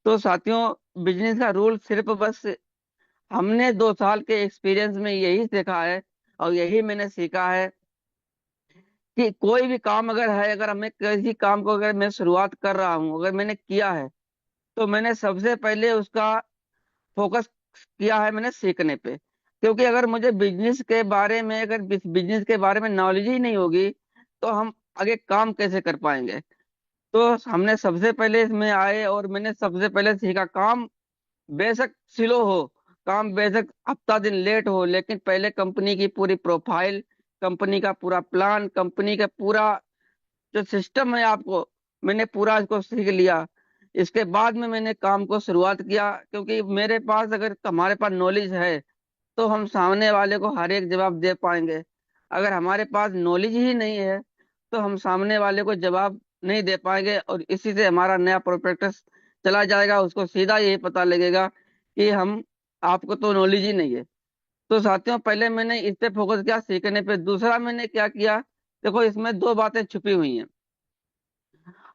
तो साथियों बिजनेस का रूल सिर्फ बस हमने 2 साल के एक्सपीरियंस में यही सीखा है, और यही मैंने सीखा है कि कोई भी काम अगर है, अगर हमें किसी काम को अगर मैं शुरुआत कर रहा हूँ, अगर मैंने किया है, तो मैंने सबसे पहले उसका फोकस किया है मैंने सीखने पे। क्योंकि अगर मुझे बिजनेस के बारे में, अगर बिजनेस के बारे में नॉलेज ही नहीं होगी, तो हम आगे काम कैसे कर पाएंगे। तो हमने सबसे पहले इसमें आए और मैंने सबसे पहले सीखा, काम बेशक स्लो हो, काम बेशक हफ्ता दिन लेट हो, लेकिन पहले कंपनी की पूरी प्रोफाइल, कंपनी का पूरा प्लान, कंपनी का पूरा जो सिस्टम है आपको, मैंने पूरा इसको सीख लिया। इसके बाद में मैंने काम को शुरुआत किया, क्योंकि मेरे पास अगर हमारे पास नॉलेज है तो हम सामने वाले को हर एक जवाब दे पाएंगे। अगर हमारे पास नॉलेज ही नहीं है तो हम सामने वाले को जवाब नहीं दे पाएंगे, और इसी से हमारा नया प्रोस्पेक्टस चला जाएगा, उसको सीधा यही पता लगेगा कि हम आपको तो नॉलेज ही नहीं है। तो साथियों पहले मैंने इस पे फोकस किया सीखने पे। दूसरा मैंने क्या किया, देखो इसमें दो बातें छुपी हुई हैं।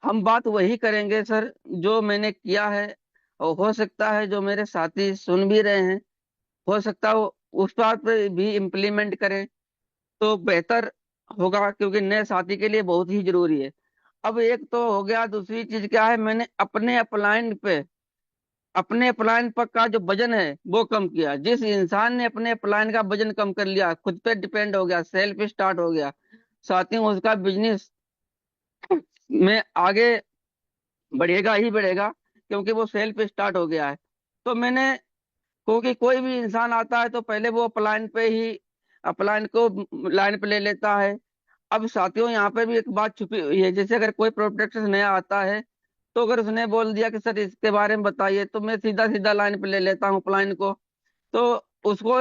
हम बात वही करेंगे सर जो मैंने किया है, और हो सकता है जो मेरे साथी सुन भी रहे हैं, हो सकता है वो उस बात पे भी इम्प्लीमेंट करें तो बेहतर होगा, क्योंकि नए साथी के लिए बहुत ही जरूरी है। अब एक तो हो गया, दूसरी चीज क्या है, मैंने अपने अपलाइन पर का जो वजन है वो कम किया। जिस इंसान ने अपने अपलाइन का वजन कम कर लिया, खुद पे डिपेंड हो गया, सेल्फ स्टार्ट हो गया, साथियों उसका बिजनेस में आगे बढ़ेगा ही बढ़ेगा, क्योंकि वो सेल पे स्टार्ट हो गया है। तो मैंने, क्योंकि कोई भी इंसान आता है तो पहले वो अपलाइन पे ही अपलाइन को लाइन पे ले लेता है। अब साथियों यहाँ पे भी एक बात छुपी हुई है, जैसे अगर कोई प्रोडक्ट नया आता है तो अगर उसने बोल दिया कि सर इसके बारे में बताइए, तो मैं सीधा सीधा लाइन पे ले लेता हूँ अपलाइन को। तो उसको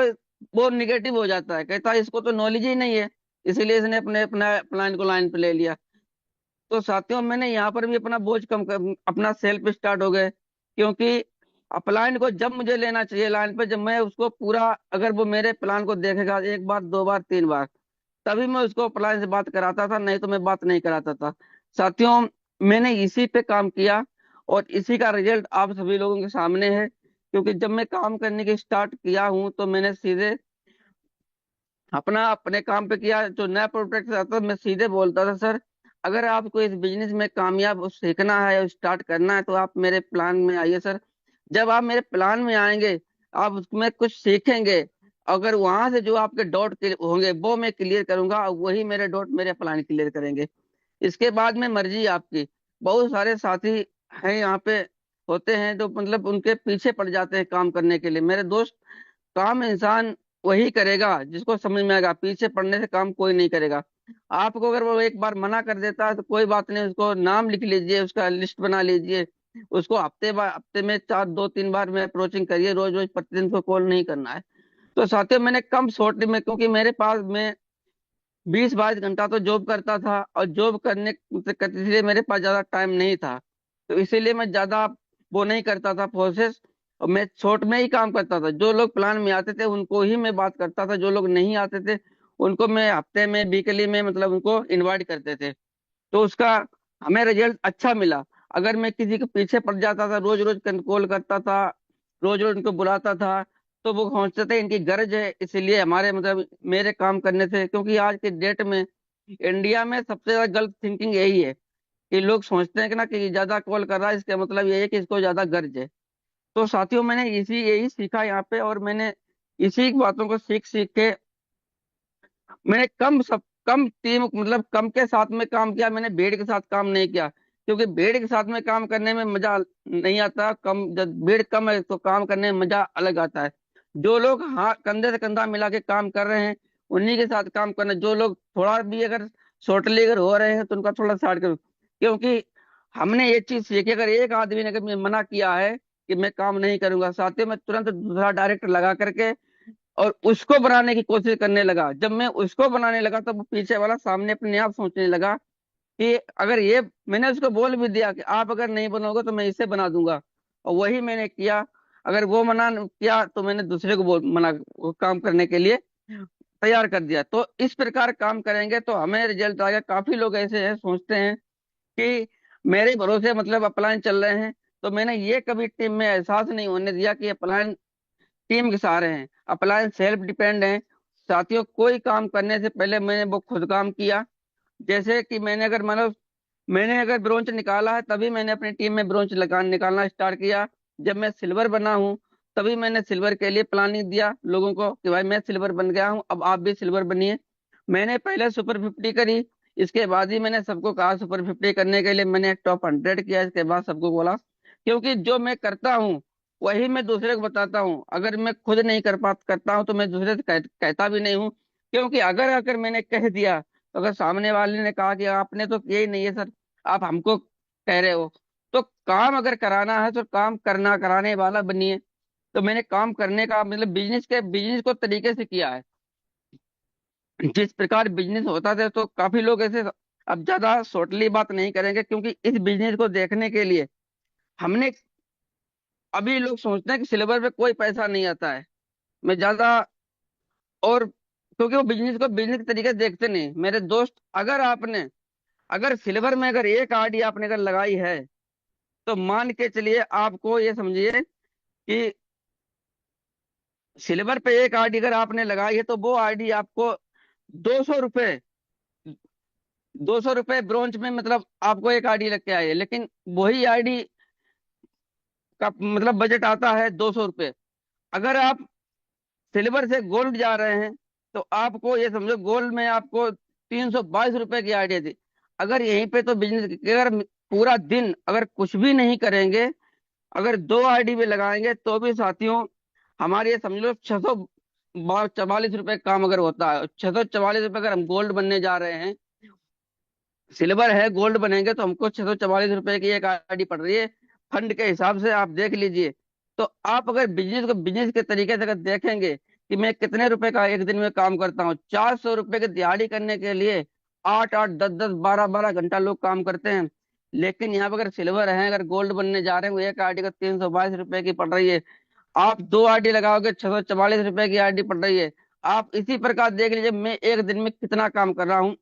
वो निगेटिव हो जाता है, कहता है इसको तो नॉलेज ही नहीं है, इसीलिए इसने अपने अपना अपलाइन को लाइन पे ले लिया। तो साथियों मैंने यहाँ पर भी अपना बोझ कम कर, अपना सेल्फ स्टार्ट हो गए, क्योंकि अपलाइन को जब मुझे लेना चाहिए लाइन पे, जब मैं उसको पूरा, अगर वो मेरे प्लान को देखेगा एक बार, दो बार, तीन बार, तभी मैं उसको अपलाइन से बात कराता था, नहीं तो मैं बात नहीं कराता था। साथियों मैंने इसी पे काम किया और इसी का रिजल्ट आप सभी लोगों के सामने है, क्योंकि जब मैं काम करने की स्टार्ट किया हूं तो मैंने सीधे अपने काम पे किया। जो नया प्रोडक्ट आता मैं सीधे बोलता था, सर अगर आपको इस बिजनेस में कामयाब सीखना है और स्टार्ट करना है तो आप मेरे प्लान में आइए सर। जब आप मेरे प्लान में आएंगे आप उसमें कुछ सीखेंगे, अगर वहां से जो आपके डॉट होंगे वो मैं क्लियर करूंगा और वही मेरे डॉट मेरे प्लान क्लियर करेंगे। इसके बाद में मर्जी आपकी। बहुत सारे साथी हैं यहाँ पे, होते हैं जो मतलब उनके पीछे पड़ जाते हैं काम करने के लिए। मेरे दोस्त, काम इंसान वही करेगा जिसको समझ में आएगा, पीछे पड़ने से काम कोई नहीं करेगा। आपको अगर वो एक बार मना कर देता है तो कोई बात नहीं, उसको नाम लिख लीजिए, उसका लिस्ट बना लीजिए, उसको हफ्ते में चार, दो तीन बार में अप्रोचिंग करिए, रोज रोज प्रतिदिन को कॉल नहीं करना है। तो साथियों मैंने कम शॉर्ट में, क्योंकि मेरे पास में 20-22 घंटा तो जॉब करता था और जॉब करने करते इसलिए मेरे पास ज्यादा टाइम नहीं था, तो इसीलिए मैं ज्यादा वो नहीं करता था प्रोसेस, और मैं शॉर्ट में ही काम करता था। जो लोग प्लान में आते थे उनको ही मैं बात करता था, जो लोग नहीं आते थे उनको मैं हफ्ते में, वीकली में मतलब उनको इनवाइट करते थे। तो उसका हमें रिजल्ट अच्छा मिला। अगर मैं किसी के पीछे पड़ जाता था, रोज रोज कॉल करता था, रोज रोज उनको बुलाता था, तो वो सोचते थे इनकी गरज है, इसलिए हमारे मतलब मेरे काम करने से। क्योंकि आज के डेट में इंडिया में सबसे ज्यादा गलत थिंकिंग यही है कि लोग सोचते हैं कि ना कि ज्यादा कॉल कर रहा है इसका मतलब ये है कि इसको ज्यादा गर्ज है। तो साथियों मैंने इसी यही सीखा यहाँ पे, और मैंने इसी बातों को सीख सीख के मैंने कम टीम मतलब कम के साथ में काम किया, मैंने भीड़ के साथ काम नहीं किया, क्योंकि भीड़ के साथ में काम करने में मजा नहीं आता। कम जब भीड़ कम है तो काम करने में मजा अलग आता है। जो लोग हाँ कंधे से कंधा मिला के काम कर रहे हैं उन्हीं के साथ काम करना। जो लोग थोड़ा भी अगर शॉर्टली अगर हो रहे हैं तो उनका थोड़ा साइड करो, क्योंकि हमने ये चीज सीखी, अगर एक आदमी ने कभी मना किया है कि मैं काम नहीं करूंगा, साथियों मैं तुरंत दूसरा डायरेक्टर लगा करके और उसको बनाने की कोशिश करने लगा। जब मैं उसको बनाने लगा तो वो पीछे वाला सामने अपने आप सोचने लगा कि अगर ये, मैंने उसको बोल भी दिया कि आप अगर नहीं बनोगे तो मैं इसे बना दूंगा, और वही मैंने किया। अगर वो मना किया तो मैंने दूसरे को बोल मना वो काम करने के लिए तैयार कर दिया। तो इस प्रकार काम करेंगे तो हमें रिजल्ट आएगा। काफी लोग ऐसे हैं सोचते हैं कि मेरे भरोसे मतलब अपलाइन चल रहे हैं, तो मैंने ये कभी टीम में एहसास नहीं होने दिया कि अपलाइन टीम के सहारे हैं, अपलायंस सेल्फ डिपेंड है। साथियों कोई काम करने से पहले मैंने वो खुद काम किया। जैसे कि मैंने अगर ब्रोंज निकाला है तभी मैंने अपनी टीम में ब्रोंज निकालना स्टार्ट किया। जब मैं सिल्वर बना हूँ तभी मैंने सिल्वर के लिए प्लानिंग दिया लोगों को कि भाई मैं सिल्वर बन गया हूँ, अब आप भी सिल्वर बनिए। मैंने पहले सुपर 50 करी, इसके बाद ही मैंने सबको कहा सुपर 50 करने के लिए मैंने टॉप 100 किया, इसके बाद सबको बोला। क्योंकि जो मैं करता हूँ वही मैं दूसरे को बताता हूँ। अगर मैं खुद नहीं करता हूँ तो मैं दूसरे से कहता भी नहीं हूँ। क्योंकि अगर अगर मैंने कह दिया तो अगर सामने वाले ने कहा कि आपने तो किया ही नहीं है सर, आप हमको कह रहे हो, तो काम अगर कराना है तो काम करना कराने वाला बनिए। तो मैंने काम करने का मतलब बिजनेस को तरीके से किया है, जिस प्रकार बिजनेस होता था। तो काफी लोग ऐसे, अब ज्यादा शॉर्टली बात नहीं करेंगे क्योंकि इस बिजनेस को देखने के लिए हमने, अभी लोग सोचते हैं कि सिल्वर पे कोई पैसा नहीं आता है, मैं ज्यादा, और क्योंकि वो बिजनेस को बिजनेस के तरीके से देखते नहीं। मेरे दोस्त, अगर सिल्वर में अगर एक आरडी आपने अगर लगाई है तो मान के चलिए, आपको ये समझिए कि सिल्वर पे एक आरडी अगर आपने लगाई है तो वो आरडी आपको 200 रुपए 200 रुपए ब्रोंज में मतलब आपको एक आरडी लग के आई है। लेकिन वही आरडी का मतलब बजट आता है 200 रुपए। अगर आप सिल्वर से गोल्ड जा रहे हैं तो आपको ये समझो गोल्ड में आपको 322 रुपए की आइडिया थी। अगर यहीं पे तो बिजनेस, अगर पूरा दिन अगर कुछ भी नहीं करेंगे, अगर 2 आईडी भी लगाएंगे तो भी साथियों हमारे ये समझ लो 644 रुपए काम अगर होता है, 644 रुपए अगर हम गोल्ड बनने जा रहे हैं, सिल्वर है गोल्ड बनेंगे तो हमको 644 रुपए की एक आईडी पड़ रही है। फंड के हिसाब से आप देख लीजिए। तो आप अगर बिजनेस को बिजनेस के तरीके से अगर देखेंगे कि मैं कितने रुपए का एक दिन में काम करता हूँ, 400 रुपए की दिहाड़ी करने के लिए 8-8, 10-10, 12-12 घंटा लोग काम करते हैं। लेकिन यहाँ पे अगर सिल्वर है, अगर गोल्ड बनने जा रहे हैं, वो एक आईडी का 322 रुपए की पड़ रही है। आप 2 आईडी लगाओगे, 644 रुपए की आईडी पड़ रही है। आप इसी प्रकार देख लीजिए मैं एक दिन में कितना काम कर रहा हूँ।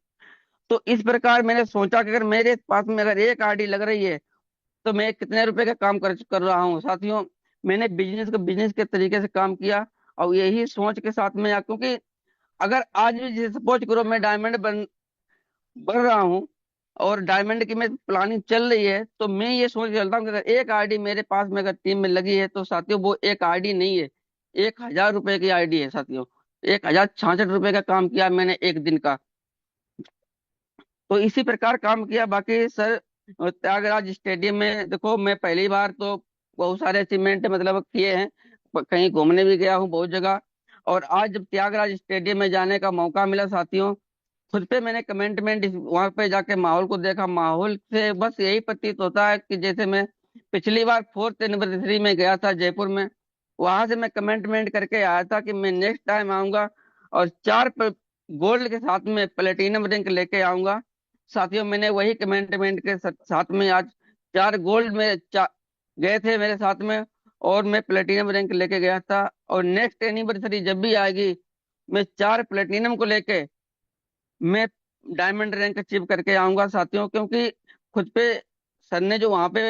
तो इस प्रकार मैंने सोचा कि अगर मेरे पास में अगर एक आईडी लग रही है तो मैं कितने रुपए का काम कर रहा हूँ साथियों। मैंने बिजनेस को बिजनेस के तरीके से काम किया और यही सोच के साथ में क्योंकि अगर आज भी जैसे सपोज करो मैं डायमंड बन रहा हूँ और डायमंड की मैं प्लानिंग चल रही है, तो मैं ये सोच के चलता हूँ कि अगर एक आईडी मेरे पास में अगर टीम में लगी है तो साथियों वो एक आईडी नहीं है, 1,000 रुपए की आईडी है साथियों। 1,066 रुपए का काम किया मैंने एक दिन का। तो इसी प्रकार काम किया। बाकी सर त्यागराज स्टेडियम में देखो मैं पहली बार तो बहुत सारे अचीवमेंट मतलब किए हैं, कहीं घूमने भी गया हूँ बहुत जगह। और आज जब त्यागराज स्टेडियम में जाने का मौका मिला साथियों, खुद पे मैंने कमेंटमेंट वहां पे जाके माहौल को देखा। माहौल से बस यही प्रतीत होता है कि जैसे मैं पिछली बार 4th एनिवर्सरी में गया था जयपुर में, वहां से मैं कमेंटमेंट करके आया था कि मैं नेक्स्ट टाइम आऊंगा और 4 गोल्ड के साथ में प्लेटिनम रैंक लेके आऊंगा। साथियों मैंने वही कमेंटमेंट के साथ में आज 4 गोल्ड में गए थे मेरे साथ में, और मैं प्लेटिनम रैंक लेके गया था। और नेक्स्ट एनिवर्सरी जब भी आएगी मैं 4 प्लेटिनम को लेके मैं डायमंड रैंक अचीव करके आऊंगा साथियों। क्योंकि खुद पे सर ने जो वहां पे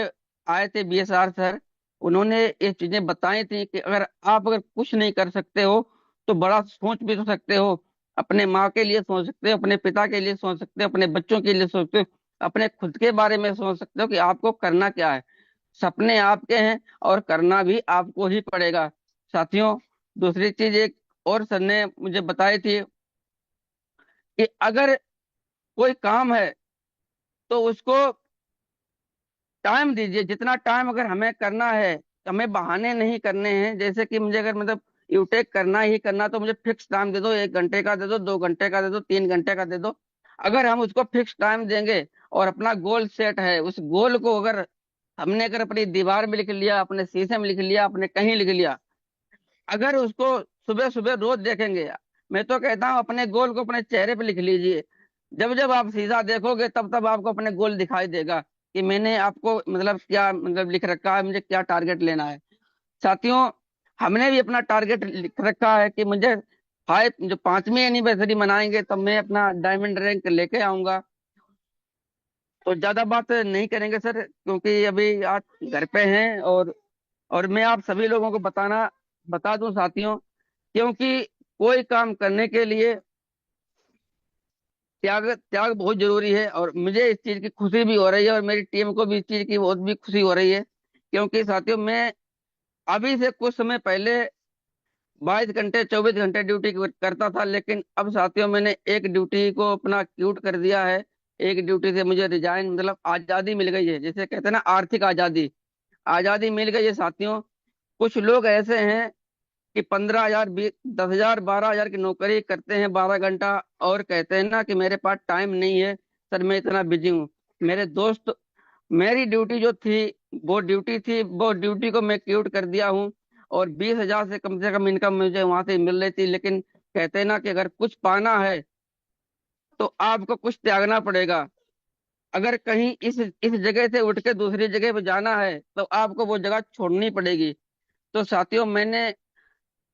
आए थे बीएसआर सर, उन्होंने ये चीजें बताई थी कि अगर कुछ नहीं कर सकते हो तो बड़ा सोच भी तो सकते हो। अपने माँ के लिए सोच सकते हो, अपने पिता के लिए सोच सकते हो, अपने बच्चों के लिए सोच सकते हो, अपने खुद के बारे में सोच सकते हो कि आपको करना क्या है। सपने आपके हैं और करना भी आपको ही पड़ेगा साथियों। दूसरी चीज एक और सर ने मुझे बताई थी कि अगर कोई काम है तो उसको टाइम दीजिए, जितना टाइम अगर हमें करना है, हमें बहाने नहीं करने हैं। जैसे कि मुझे अगर मतलब यूटेक करना ही करना तो मुझे फिक्स टाइम दे दो, 1 घंटे का दे दो, 2 घंटे का दे दो, 3 घंटे का दे दो। अगर हम उसको फिक्स टाइम देंगे और अपना गोल सेट है, उस गोल को अगर हमने अगर अपनी दीवार में लिख लिया, अपने शीशे में लिख लिया, अपने कहीं लिख लिया, अगर उसको सुबह सुबह रोज देखेंगे, मैं तो कहता हूँ अपने गोल को अपने चेहरे पे लिख लीजिए। जब जब आप सीधा देखोगे तब तब आपको अपने गोल दिखाई देगा कि मैंने आपको मतलब क्या मतलब लिख रखा है, मुझे क्या टारगेट लेना है। साथियों हमने भी अपना टारगेट लिख रखा है कि मुझे जो 5वीं एनिवर्सरी मनाएंगे तब मैं अपना डायमंड रैंक लेके आऊंगा। तो ज्यादा बात नहीं करेंगे सर क्योंकि अभी आज घर पे हैं। और मैं आप सभी लोगों को बता दूं साथियों, क्योंकि कोई काम करने के लिए त्याग त्याग बहुत जरूरी है। और मुझे इस चीज की खुशी भी हो रही है और मेरी टीम को भी इस चीज की बहुत भी खुशी हो रही है। क्योंकि साथियों मैं अभी से कुछ समय पहले 22 घंटे 24 घंटे ड्यूटी करता था, लेकिन अब साथियों मैंने एक ड्यूटी को अपना क्यूट कर दिया है। एक ड्यूटी से मुझे रिजाइन मतलब आजादी मिल गई है, जैसे कहते हैं ना आर्थिक आजादी, आजादी मिल गई है साथियों। कुछ लोग ऐसे हैं कि 15,000, 10,000, 12,000 की नौकरी करते हैं 12 घंटा और कहते हैं ना कि मेरे पास टाइम नहीं है सर, मैं इतना बिजी हूँ। मेरे दोस्त मेरी ड्यूटी जो थी वो ड्यूटी को मैं क्यूट कर दिया हूँ। और 20,000 से कम इनकम मुझे वहां से मिल रही थी। लेकिन कहते हैं ना कि अगर कुछ पाना है तो आपको कुछ त्यागना पड़ेगा। अगर कहीं इस जगह से उठ के दूसरी जगह पे जाना है तो आपको वो जगह छोड़नी पड़ेगी। तो साथियों मैंने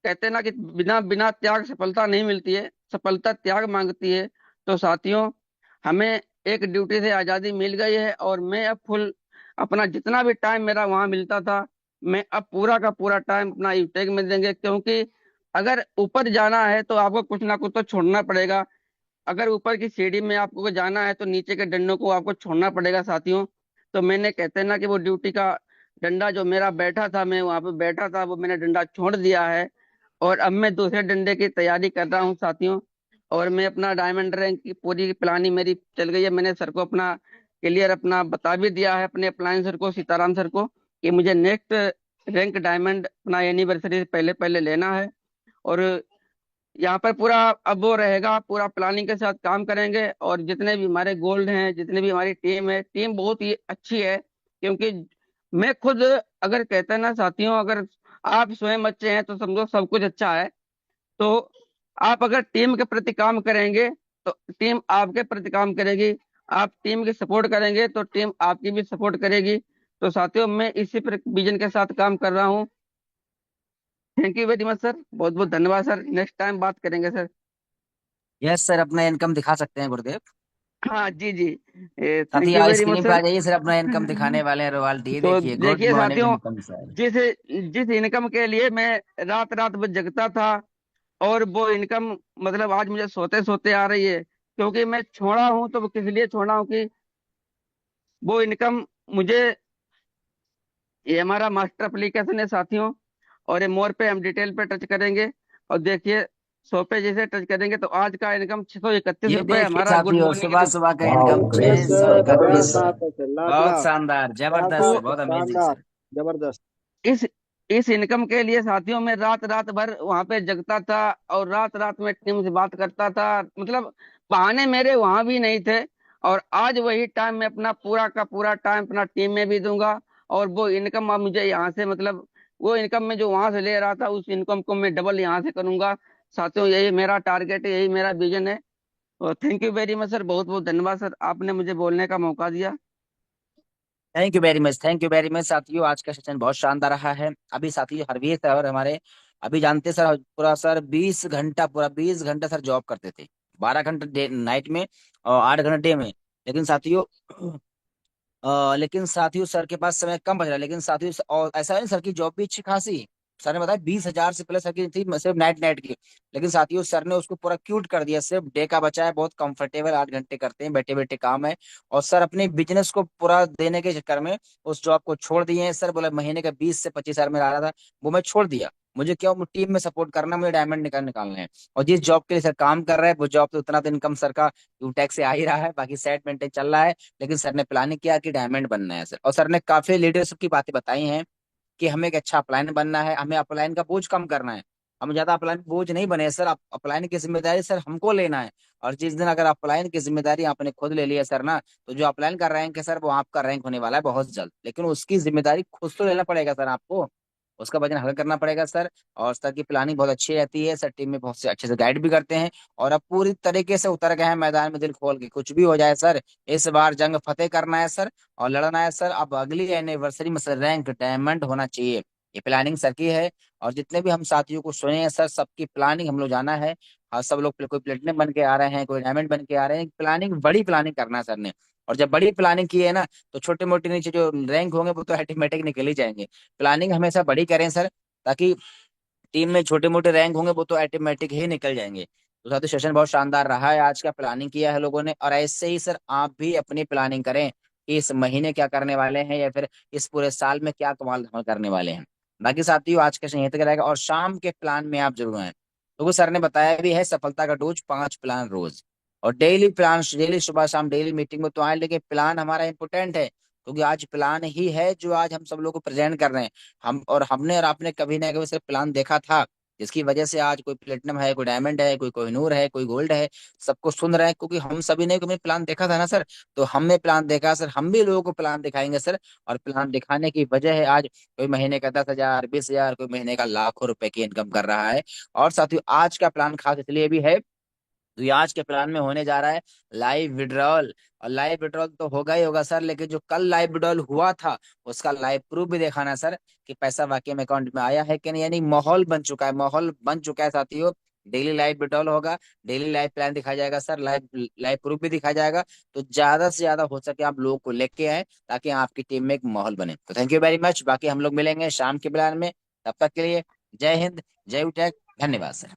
कहते हैं ना कि बिना बिना त्याग सफलता नहीं मिलती है, सफलता त्याग मांगती है। तो साथियों हमें एक ड्यूटी से आजादी मिल गई है और मैं अब फुल अपना जितना भी टाइम मेरा वहां मिलता था मैं अब पूरा का पूरा टाइम अपना यूटेक में देंगे। क्योंकि अगर ऊपर जाना है तो आपको कुछ ना कुछ तो छोड़ना पड़ेगा। अगर ऊपर की सीढ़ी में आपको जाना है तो नीचे के डंडों को आपको छोड़ना पड़ेगा साथियों। तो मैंने कहते हैं ना कि वो ड्यूटी का डंडा जो मेरा बैठा था, मैं वहां पे बैठा था, वो मैंने डंडा छोड़ दिया है और अब मैं दूसरे डंडे की तैयारी कर रहा हूँ साथियों। और मैं अपना डायमंड रैंक की पूरी प्लानिंग मेरी चल गई है। मैंने सर को अपना क्लियर अपना बता भी दिया है, अपने अप्लायंस सर को, सीताराम सर को, कि मुझे नेक्स्ट रैंक डायमंड अपना एनिवर्सरी से पहले पहले लेना है। और यहाँ पर पूरा अब वो रहेगा, पूरा प्लानिंग के साथ काम करेंगे। और जितने भी हमारे गोल्ड हैं, जितने भी हमारी टीम है, टीम बहुत ही अच्छी है। क्योंकि मैं खुद, अगर कहते हैं ना साथियों, अगर आप स्वयं अच्छे हैं तो समझो सब कुछ अच्छा है। तो आप अगर टीम के प्रति काम करेंगे तो टीम आपके प्रति काम करेगी। आप टीम की सपोर्ट करेंगे तो टीम आपकी भी सपोर्ट करेगी। तो साथियों, मैं इसी विजन के साथ काम कर रहा हूँ। Thank you very much sir, बहुत बहुत धन्यवाद सर। नेक्स्ट टाइम बात करेंगे सर। यस सर, अपना इनकम दिखा सकते हैं गुरुदेव। हाँ जी जी, साथी thank you very much screen पे आ सर। जाइए सर, अपना इनकम दिखाने वाले हैं रॉयल्टी, तो देखिए, गुड देखिए मॉर्निंग साथियों, इनकम सर। जिस जिस इनकम के लिए मैं रात रात भर जगता था, और वो इनकम मतलब आज मुझे सोते सोते आ रही है। क्योंकि मैं छोड़ा हूँ तो वो किस लिए छोड़ा हूँ कि वो इनकम मुझे, ये हमारा मास्टर एप्लीकेशन है साथियों। और ये मोर पे हम डिटेल पे टच करेंगे, और देखिए 100 पे जैसे टच करेंगे तो आज का इनकम 631 ये रुपए देखिए हमारा गुड साथियों, मॉर्निंग सुबह है। सुबह का वाह, इनकम ग्रेट छह सौ सर, क्या इकतीस बात है सर, लाख बहुत लाख। शानदार, जबरदस्त तो सर, बहुत अमेजिंग शानदार, सर। जबरदस्त। इस इस इनकम के लिए साथियों मैं रात रात भर वहां पे जगता था, और रात रात में टीम से बात करता था। मतलब बहाने मेरे वहां भी नहीं थे। और आज वही टाइम मैं अपना पूरा का पूरा टाइम अपना टीम में भी दूंगा। और वो इनकम अब मुझे यहाँ से, मतलब वो इनकम में जो वहां से ले रहा था, उस इनकम को मैं डबल यहाँ से करूंगा। साथियों, यही मेरा टारगेट है, यही मेरा विजन है। और thank you very much sir, बहुत बहुत धन्यवाद सर, आपने मुझे बोलने का मौका दिया। Thank you very much, thank you very much साथियों, आज का सेशन बहुत शानदार रहा है। अभी साथियों हरवीर सर और हमारे, अभी जानते सर, पूरा सर 20 घंटा, पूरा 20 घंटा सर जॉब करते थे। 12 घंटे नाइट में और 8 घंटे डे में। लेकिन साथियों लेकिन साथियों सर के पास समय कम बच रहा है। लेकिन साथियों और ऐसा है सर की जॉब भी अच्छी खासी, सर ने बताया 20 हजार से प्लस सर की थी सिर्फ नाइट नाइट की। लेकिन साथियों सर ने उसको पूरा क्यूट कर दिया, सिर्फ डे का बचा है, बहुत कंफर्टेबल 8 घंटे करते हैं, बैठे बैठे काम है। और सर अपने बिजनेस को पूरा देने के चक्कर में उस जॉब को छोड़ दिए हैं। सर बोला महीने का 20 से 25 हजार में आ रहा था, वो मैं छोड़ दिया। मुझे क्यों, टीम में सपोर्ट करना, मुझे डायमंड निकालने हैं। और जिस जॉब के लिए सर काम कर रहा है वो जॉब तो उतना तो इनकम सर का टैक्स से आ ही रहा है, बाकी सेट मेंटेन चल रहा है। लेकिन सर ने प्लानिंग किया कि डायमंड बनना है सर, और सर ने काफी लीडरशिप की बातें बताई हैं कि हमें एक अच्छा अपलाइन बनना है, हमें अपलाइन का बोझ कम करना है। हम ज्यादा अपलाइन बोझ नहीं बने सर, अपलाइन की जिम्मेदारी सर हमको लेना है। और जिस दिन अगर अपलाइन की जिम्मेदारी आपने खुद ले लिया सर ना, तो जो अपलाइन का रैंक है सर वो आपका रैंक होने वाला है बहुत जल्द। लेकिन उसकी जिम्मेदारी खुद तो लेना पड़ेगा सर आपको, उसका वजन हल्का करना पड़ेगा सर। और सर की प्लानिंग बहुत अच्छी रहती है, सर टीम में बहुत से अच्छे से गाइड भी करते हैं। और अब पूरी तरीके से उतर गए हैं मैदान में, दिल खोल के, कुछ भी हो जाए सर, इस बार जंग फतेह करना है सर, और लड़ना है सर। अब अगली एनिवर्सरी में सर रैंक डायमंड होना चाहिए, ये प्लानिंग सर की है। और जितने भी हम साथियों को सुने हैं सर, सबकी प्लानिंग हम लोग जाना है। और सब लोग कोई प्लेटिनम बन के आ रहे हैं, कोई डायमंड बन के आ रहे हैं, प्लानिंग, बड़ी प्लानिंग करना है सर ने। और जब बड़ी प्लानिंग की है ना, तो छोटे मोटे नीचे जो रैंक होंगे वो तो ऑटोमेटिक निकल ही जाएंगे। प्लानिंग हमेशा बड़ी करें सर, ताकि टीम में छोटे मोटे रैंक होंगे वो तो ऑटोमेटिक ही निकल जाएंगे। तो साथियों सेशन बहुत शानदार रहा है आज का, प्लानिंग किया है लोगों ने। और ऐसे ही सर आप भी अपनी प्लानिंग करें कि इस महीने क्या करने वाले हैं, या फिर इस पूरे साल में क्या कमाल धमाल करने वाले हैं। बाकी साथियों आज का सेशन यहीं तक रहेगा, और शाम के प्लान में आप जरूर आए, क्योंकि सर ने बताया भी है सफलता का डोज 5 प्लान रोज। और डेली प्लान, डेली सुबह शाम डेली मीटिंग में तो आए, लेकिन प्लान हमारा इंपोर्टेंट है, क्योंकि आज प्लान ही है जो आज हम सब लोग को प्रेजेंट कर रहे हैं। हम और हमने और आपने कभी ना कभी सिर्फ प्लान देखा था, जिसकी वजह से आज कोई प्लेटिनम है, कोई डायमंड है, कोई कोहिनूर है, कोई गोल्ड है, सबको सुन रहे हैं, क्योंकि हम सभी ने कभी प्लान देखा था ना सर। तो हमने प्लान देखा सर, हम भी लोगों को प्लान दिखाएंगे सर। और प्लान दिखाने की वजह है आज कोई महीने का 10 हजार 20 हजार, कोई महीने का लाखों रुपए की इनकम कर रहा है। और साथियों आज का प्लान खास इसलिए भी है, तो ये आज के प्लान में होने जा रहा है लाइव विड्रॉल। और लाइव विड्रॉल तो होगा ही होगा सर, लेकिन जो कल लाइव विड्रॉल हुआ था उसका लाइव प्रूफ भी दिखाना सर, कि पैसा वाकई में अकाउंट में आया है कि नहीं। यानी माहौल बन चुका है, माहौल बन चुका है साथियों। डेली लाइव विड्रॉल होगा, डेली लाइव प्लान दिखाया जाएगा सर, लाइव लाइव प्रूफ भी दिखाया जाएगा। तो ज्यादा से ज्यादा हो सके आप लोगों को लेके आए, ताकि आपकी टीम में एक माहौल बने। तो थैंक यू वेरी मच, बाकी हम लोग मिलेंगे शाम के प्लान में। तब तक के लिए जय हिंद, जय उटैक, धन्यवाद सर।